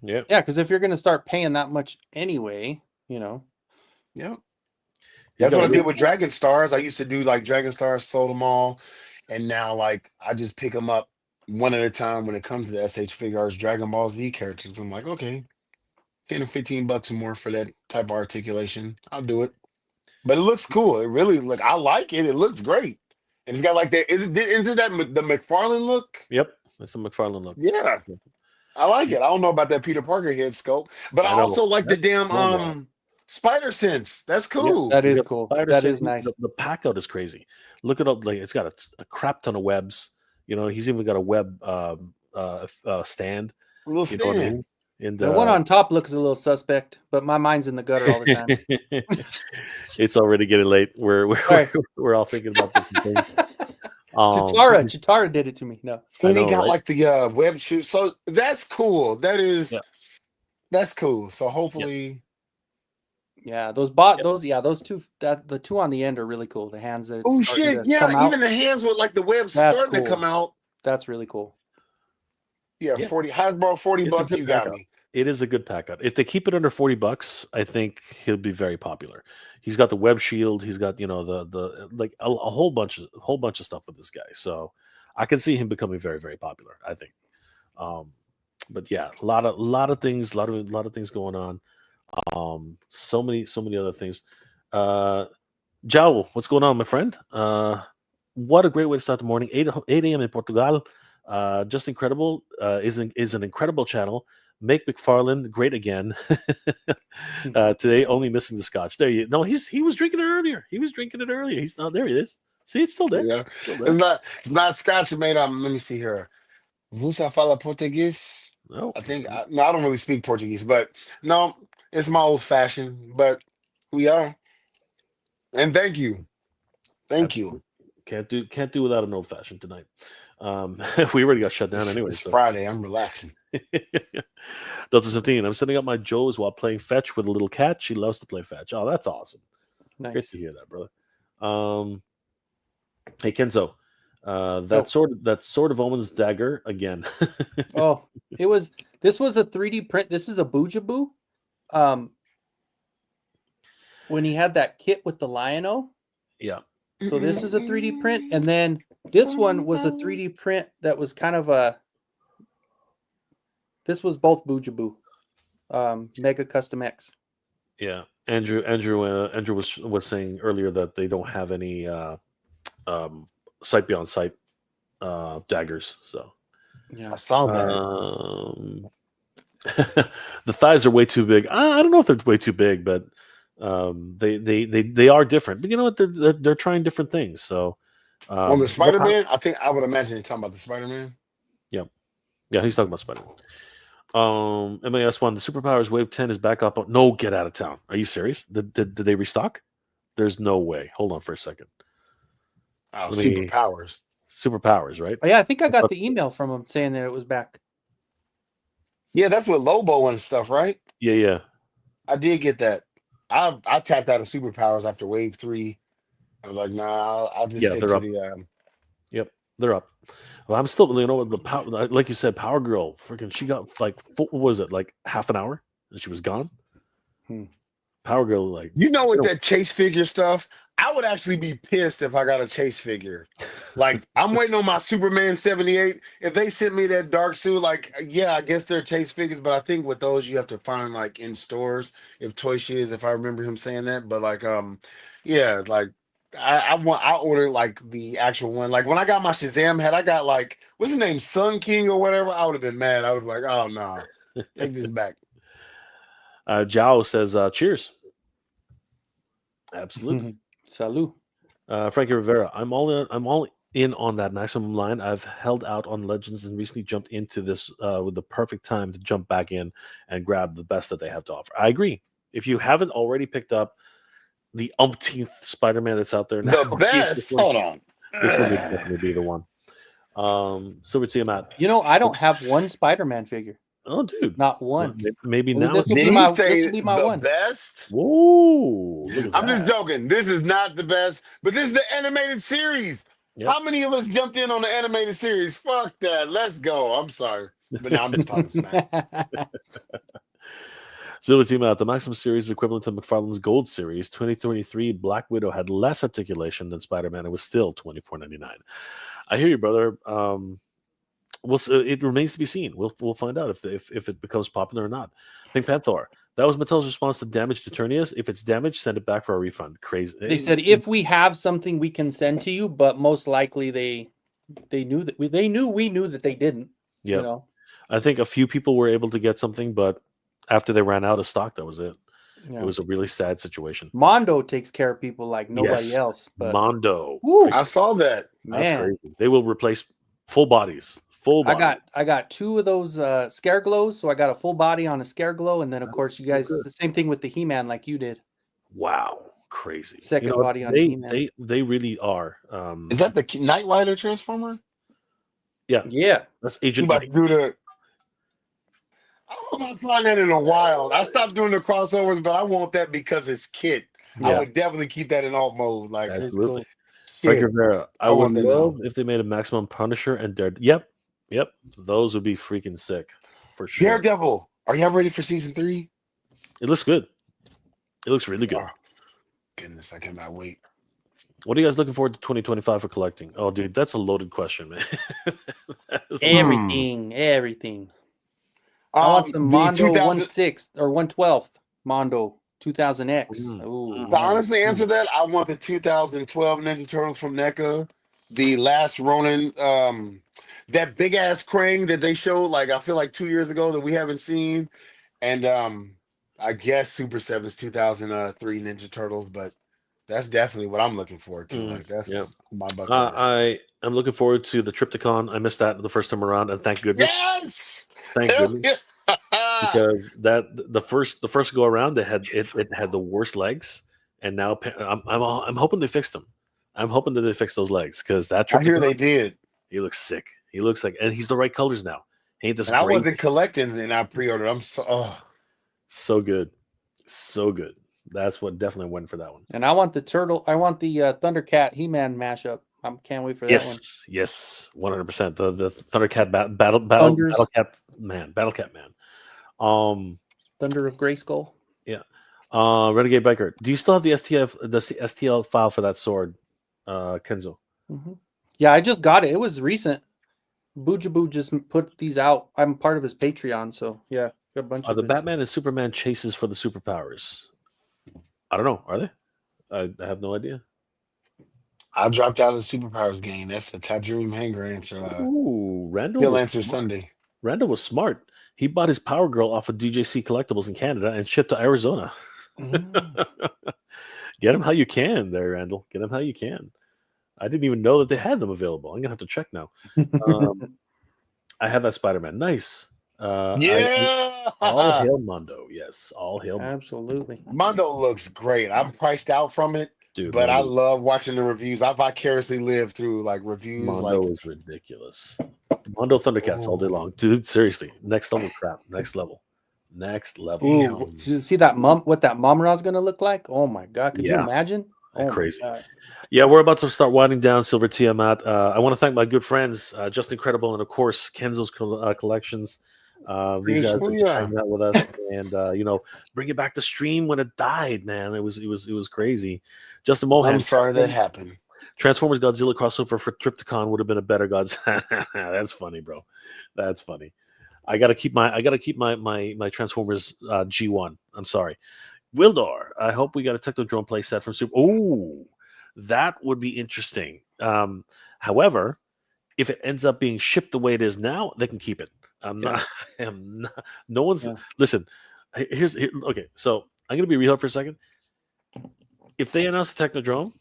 Yeah, Yeah, because if you're going to start paying that much anyway, you know. Yeah. He's That's got what I a did really- with Dragon Stars. I used to do like Dragon Stars, sold them all. And now like I just pick them up one at a time when it comes to the SH Figure Arts Dragon Ball Z characters. I'm like, okay, 10 or $15 more for that type of articulation. I'll do it. But it looks cool. It really I like it. It looks great. And it's got like that. Isn't that the McFarlane look? Yep, it's a McFarlane look. Yeah. I like it. I don't know about that Peter Parker head sculpt, but I I know. also like the damn Wrong. Spider Sense. That's cool. That He's is got cool. spider That sense. is nice. The pack out is crazy. Look at like it's got a crap ton of webs. You know, he's even got a web stand. A little You know what I stand. mean? And The one on top looks a little suspect, but my mind's in the gutter all the time. it's already getting late. We're right. we're all thinking about different things. Chitara did it to me. No. And I they know, got right? like the web shoot. So that's cool. That is Yeah. That's cool. So hopefully, Yeah, those two the two on the end are really cool. The hands that it's oh starting shit, to come yeah, out. even the hands with like the webs That's starting to cool. come out. That's really cool. Yeah, Yeah. 40 Hasbro, $40 It's a bucks. good You got pack-out. me. It is a good pack out. If they keep it under $40, I think he'll be very popular. He's got the web shield. He's got the like a whole bunch of stuff with this guy. So I can see him becoming very very popular. I think. But yeah, a lot of things, a lot of things going on. So many other things. Jao, what's going on, my friend? What a great way to start the morning. 8 a.m. in Portugal. Just incredible. Is an incredible channel. Make McFarland great again. Today, only missing the scotch. There you. No, he was drinking it earlier. He's not there. He is. See, it's still there. Yeah, Still there. it's not scotch made. Let me see here. Você fala português? No. I think no, I don't really speak Portuguese, but no, it's my old fashioned. But we are, and thank you. Can't do without an old fashioned tonight. We already got shut down anyway. It's So. Friday. I'm relaxing. Delta 17. I'm setting up my Joes while playing fetch with a little cat. She loves to play fetch. Oh, that's awesome. Nice. Great to hear that, brother. Hey Kenzo, that sword of Omen's dagger again. Oh, this was a 3D print. This is a Boojaboo. When he had that kit with the Lion-O. Yeah. So this is a 3D print, and then this one was a 3D print that was kind of this was both Boojaboo, Mega Custom X. Yeah, Andrew was saying earlier that they don't have any sight beyond sight daggers. So I saw that. The thighs are way too big. I don't know if they're way too big, but they are different. But you know what? They're trying different things. So on the Spider-Man, I would imagine you're talking about the Spider-Man. Yeah, he's talking about Spider-Man. MAS1, the Superpowers Wave 10 is back up. No, get out of town. Are you serious? Did they restock? There's no way. Hold on for a second. Oh, Superpowers, right? Oh, yeah, I think I got the email from him saying that it was back. Yeah, that's with Lobo and stuff, right? Yeah. I did get that. I tapped out of Superpowers after Wave 3. I was like, nah, I'll just stick to the. Yep, they're up. Well, I'm still, the power, like you said, Power Girl. Freaking, she got like, what was it, like half an hour, and she was gone. Power Girl, like, with that chase figure stuff, I would actually be pissed if I got a chase figure. Like, I'm waiting on my Superman 78. If they sent me that dark suit, like, yeah, I guess they're chase figures, but I think with those you have to find like in stores. If Toy Shiz, if I remember him saying that, but like, yeah, like. I ordered like the actual one. Like when I got my Shazam head, I got like what's his name, Sun King or whatever. I would have been mad. I would be like, oh no, take this back. Jao says, cheers. Absolutely. Salud. Frankie Rivera, I'm all in on that maximum line. I've held out on Legends and recently jumped into this with the perfect time to jump back in and grab the best that they have to offer. I agree. If you haven't already picked up the umpteenth Spider-Man that's out there now. The best. Hold on. This one would definitely be the one. Silver Tiamat. I don't have one Spider-Man figure. Oh, dude. Not one. Maybe now. This will be my one. Best? Whoa. I'm just joking. This is not the best, but this is the animated series. Yep. How many of us jumped in on the animated series? Fuck that. Let's go. I'm sorry. But now I'm just talking smack. Silver Team Out, the Maximum Series is equivalent to McFarlane's Gold Series. 2023 Black Widow had less articulation than Spider-Man. It was still $24.99. I hear you, brother. It remains to be seen. We'll find out if it becomes popular or not. Pink Panther. That was Mattel's response to damaged Eternius. If it's damaged, send it back for a refund. Crazy. They said if we have something we can send to you, but most likely they knew that we knew that they didn't. Yeah. I think a few people were able to get something, but after they ran out of stock, that was it. Yeah. It was a really sad situation. Mondo takes care of people like nobody else. But Mondo. I saw that. That's crazy. They will replace full bodies. I got two of those scare glows, so I got a full body on a scare glow, and then of course you guys the same thing with the He-Man like you did. Wow, crazy. Second body on He-Man. They really are. Is that the Knight Rider Transformer? Yeah. Yeah. That's Agent Knight. will not find that in a while. I stopped doing the crossovers, but I want that because it's Kit. I Yeah. would definitely keep that in alt mode. Like, It's Absolutely. cool. Frank shit. Rivera, I I would want that love now. if they made a Maximum Punisher and Daredevil. Yep. Those would be freaking sick for sure. Daredevil. Are y'all ready for season 3? It looks good. It looks really good. Oh, goodness, I cannot wait. What are you guys looking forward to 2025 for collecting? Oh, dude, that's a loaded question, man. That is a- Everything. I want some the Mondo 2000 1/6 or 1/12 Mondo 2000X. Ooh, To honestly answer that, I want the 2012 Ninja Turtles from NECA, the last Ronin, that big ass Krang that they showed, like I feel like 2 years ago that we haven't seen, and I guess Super 7's 2003 Ninja Turtles, but that's definitely what I'm looking forward to. Like that's my bucket list. I am looking forward to the Triptychon. I missed that the first time around, and thank goodness. Yes, Thank Hell goodness. yeah. Because that the first go around, they had it had the worst legs, and now I'm hoping they fixed them. I'm hoping that they fix those legs because that I hear they Triptychon, did, he looks sick. He looks like, and he's the right colors now. He ain't this and I great. wasn't collecting, and I pre-ordered. I'm So good, so good. That's what definitely went for that one. and I want the Thundercat He-Man mashup. I can't wait for that one. Yes, 100%. The Thundercat Battlecat Man. Thunder of Grayskull. Yeah. Renegade Biker. Do you still have the STL file for that sword, Kenzo? Mm-hmm. Yeah, I just got it. It was recent. Boojaboo just put these out. I'm part of his Patreon, so yeah, got a bunch Are of the his- Batman and Superman chases for the superpowers? I don't know. Are they? I have no idea. I dropped out of the Superpowers game. That's a Tajiri Hanger answer. Ooh, He'll answer Sunday. Randall was smart. He bought his Power Girl off of DJC Collectibles in Canada and shipped to Arizona. Get them how you can there, Randall. Get them how you can. I didn't even know that they had them available. I'm going to have to check now. I have that Spider-Man. Nice. Yeah. All hail Mondo. Yes, all hail Mondo. Absolutely. Mondo looks great. I'm priced out from it, Dude, but I Mondo, love watching the reviews. I vicariously live through like reviews. Mondo Like is ridiculous. Mondo Thundercats all day long. Dude, seriously. Next level crap. Next level. Ooh, did you see that what that Momra's gonna look like? Oh my god, could you Yeah. imagine? Oh my Crazy. God. Yeah, we're about to start winding down Silver Tiamat. I want to thank my good friends, Just Incredible, and of course Kenzo's collections. These guys are just hanging out with us, and bring it back to stream when it died, man. It was crazy. Justin Mohan, I'm sorry that happened. Transformers Godzilla crossover for Triptychon would have been a better Godzilla. That's funny, bro. That's funny. I gotta keep my Transformers G1. I'm sorry. Wildor, I hope we got a Technodrome playset from Super. Oh, that would be interesting. However, if it ends up being shipped the way it is now, they can keep it. I'm not. No one's. Yeah. Listen, okay. So I'm gonna be real for a second. If they announce the Technodrome,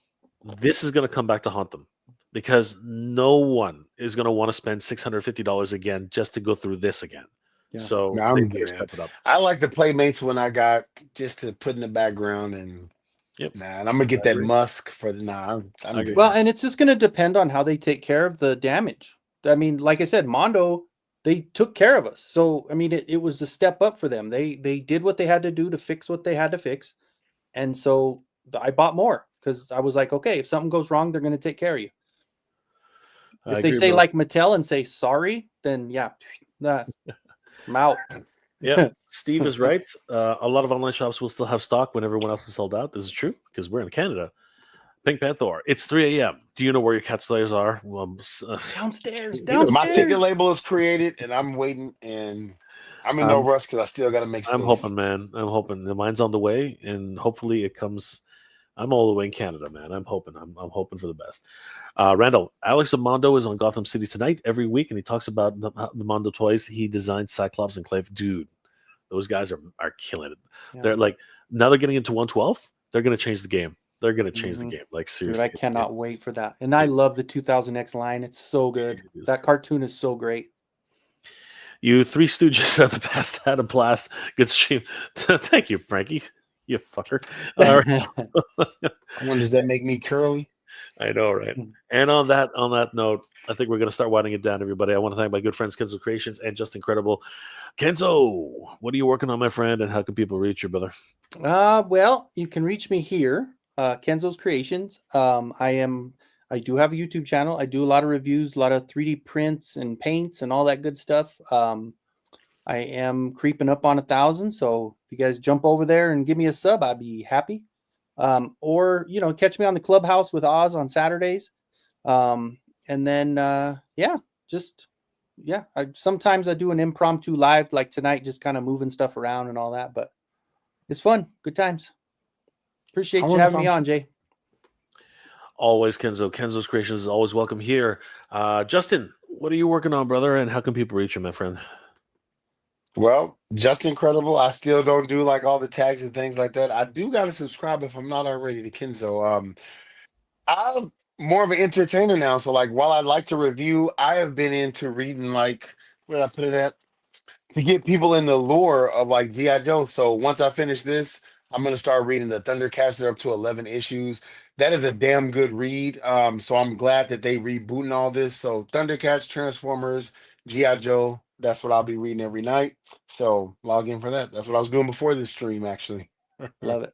this is gonna come back to haunt them because no one is gonna want to spend $650 again just to go through this again. Yeah. So No, they I'm better good. step it up. I like the Playmates when I got just to put in the background and Yep. and I'm gonna get I that agree. Musk for the I'm agree. good. Well, and it's just gonna depend on how they take care of the damage. I mean, like I said, Mondo, they took care of us. So I mean, it was a step up for them. They did what they had to do to fix what they had to fix. And so I bought more because I was like, okay, if something goes wrong, they're gonna take care of you. I If they agree, say bro. like Mattel and say sorry, then yeah, I'm out. Yeah, Steve is right. A lot of online shops will still have stock when everyone else is sold out. This is true because we're in Canada. Pink Panther, it's 3 a.m. Do you know where your cat slayers are? Well, Downstairs. My ticket label is created and I'm waiting and I'm in no rush because I still gotta make space. I'm hoping, man. I'm hoping the mine's on the way, and hopefully it comes. I'm all the way in Canada, man. I'm hoping. I'm hoping for the best. Randall, Alex Amondo is on Gotham City tonight every week, and he talks about the Mondo toys. He designed Cyclops and Clave. Dude, those guys are killing it. Yeah. They're like now they're getting into 112. They're gonna change the game. They're gonna change the game. Like Dude, seriously, I cannot wait for that. And I love the 2000X line. It's so good. It is That cartoon is so great. You Three Stooges of the past had a blast. Good stream. Thank you, Frankie. You fucker. All right. I wonder, does that make me curly? I know, right? And on that note, I think we're going to start winding it down, everybody. I want to thank my good friends Kenzo Creations and Just Incredible. Kenzo, what are you working on, my friend, and how can people reach you, brother? Well, you can reach me here, Kenzo's Creations. I do have a YouTube channel. I do a lot of reviews, a lot of 3D prints and paints and all that good stuff. I am creeping up on 1,000, so if you guys jump over there and give me a sub, I'd be happy. Or catch me on the Clubhouse with Oz on Saturdays. And then sometimes I do an impromptu live like tonight, just kind of moving stuff around and all that, but it's fun. Good times. Appreciate you having me on, Jay. Always, Kenzo. Kenzo's Creations is always welcome here. Justin, what are you working on, brother, and how can people reach you, my friend? Well, just incredible. I still don't do like all the tags and things like that. I do got to subscribe if I'm not already to Kenzo. I'm more of an entertainer now. So like while I like to review, I have been into reading like where did I put it at? To get people in the lore of like G.I. Joe. So once I finish this, I'm gonna start reading the Thundercats. They're up to 11 issues. That is a damn good read. So I'm glad that they rebooting all this. So Thundercats, Transformers, G.I. Joe. That's what I'll be reading every night. So log in for that. That's what I was doing before this stream, actually. Love it.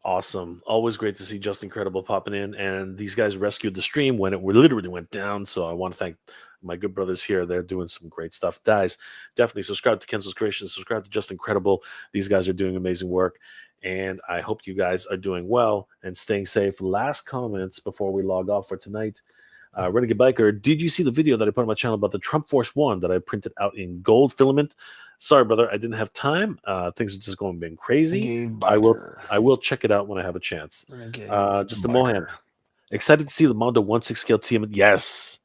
Awesome. Always great to see Just Incredible popping in. And these guys rescued the stream when it literally went down. So I want to thank my good brothers here. They're doing some great stuff. Guys, definitely subscribe to Kenzo's Creations. Subscribe to Just Incredible. These guys are doing amazing work. And I hope you guys are doing well and staying safe. Last comments before we log off for tonight. Renegade Biker, did you see the video that I put on my channel about the Trump Force 1 that I printed out in gold filament? Sorry, brother, I didn't have time. Things are just going being crazy. I will check it out when I have a chance. Just a Mohan. Excited to see the Mondo 1/6 scale TMNT. Yes.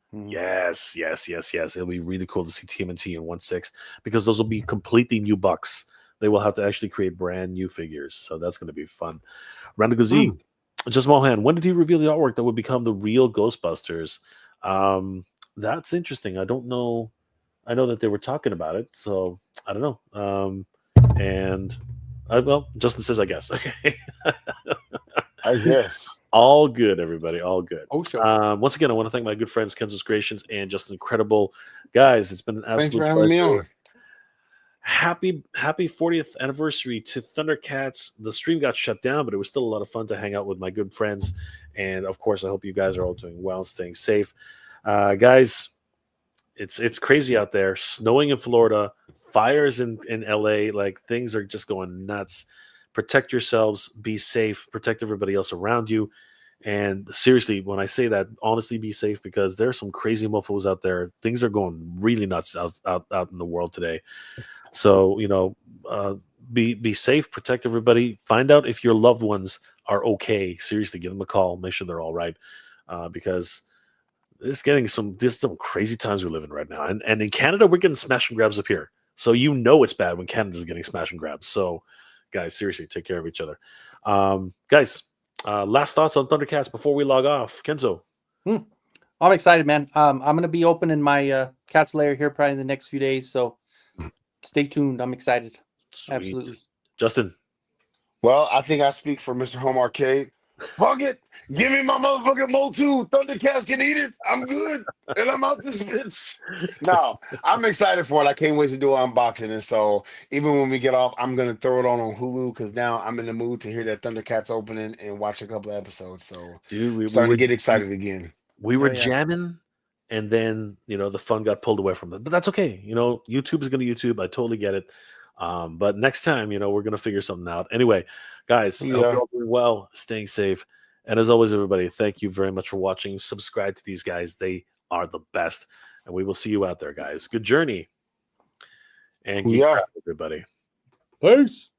Yes. It'll be really cool to see TMNT in 1/6 because those will be completely new bucks. They will have to actually create brand new figures. So that's going to be fun. Randall Z. Just Mohan, when did he reveal the artwork that would become the real Ghostbusters? That's interesting. I don't know. I know that they were talking about it, so I don't know. Well, Justin says, I guess. Okay. I guess. All good, everybody. All good. Oh, sure. Once again, I want to thank my good friends, Kenzo's Creations and Just Incredible. Guys, it's been an absolute Thanks for having me on. Happy 40th anniversary to Thundercats. The stream got shut down, but it was still a lot of fun to hang out with my good friends. And of course, I hope you guys are all doing well and staying safe. Guys, it's crazy out there. Snowing in Florida, fires in LA, like things are just going nuts. Protect yourselves, be safe, protect everybody else around you. And seriously, when I say that, honestly, be safe because there are some crazy mofos out there. Things are going really nuts out in the world today. So, be safe, protect everybody. Find out if your loved ones are okay. Seriously, give them a call. Make sure they're all right. Because there's some crazy times we're living right now. And in Canada, we're getting smash and grabs up here. So it's bad when Canada's getting smash and grabs. So, guys, seriously, take care of each other. Guys, last thoughts on Thundercats before we log off. Kenzo. I'm excited, man. I'm going to be opening my Cat's Lair here probably in the next few days. So stay tuned. I'm excited. Sweet. Absolutely. Justin. Well, I think I speak for Mr. Home Arcade. Fuck it. Give me my motherfucking Motu. Thundercats can eat it. I'm good. And I'm out this bitch. No, I'm excited for it. I can't wait to do an unboxing. And so even when we get off, I'm going to throw it on Hulu because now I'm in the mood to hear that Thundercats opening and watch a couple of episodes. So dude, I'm starting to get excited again. We were jamming. And then, the fun got pulled away from it. But that's okay. YouTube is going to YouTube. I totally get it. But next time, we're going to figure something out. Anyway, guys, I hope you're all doing well, staying safe. And as always, everybody, thank you very much for watching. Subscribe to these guys. They are the best. And we will see you out there, guys. Good journey. And keep up, everybody. Peace.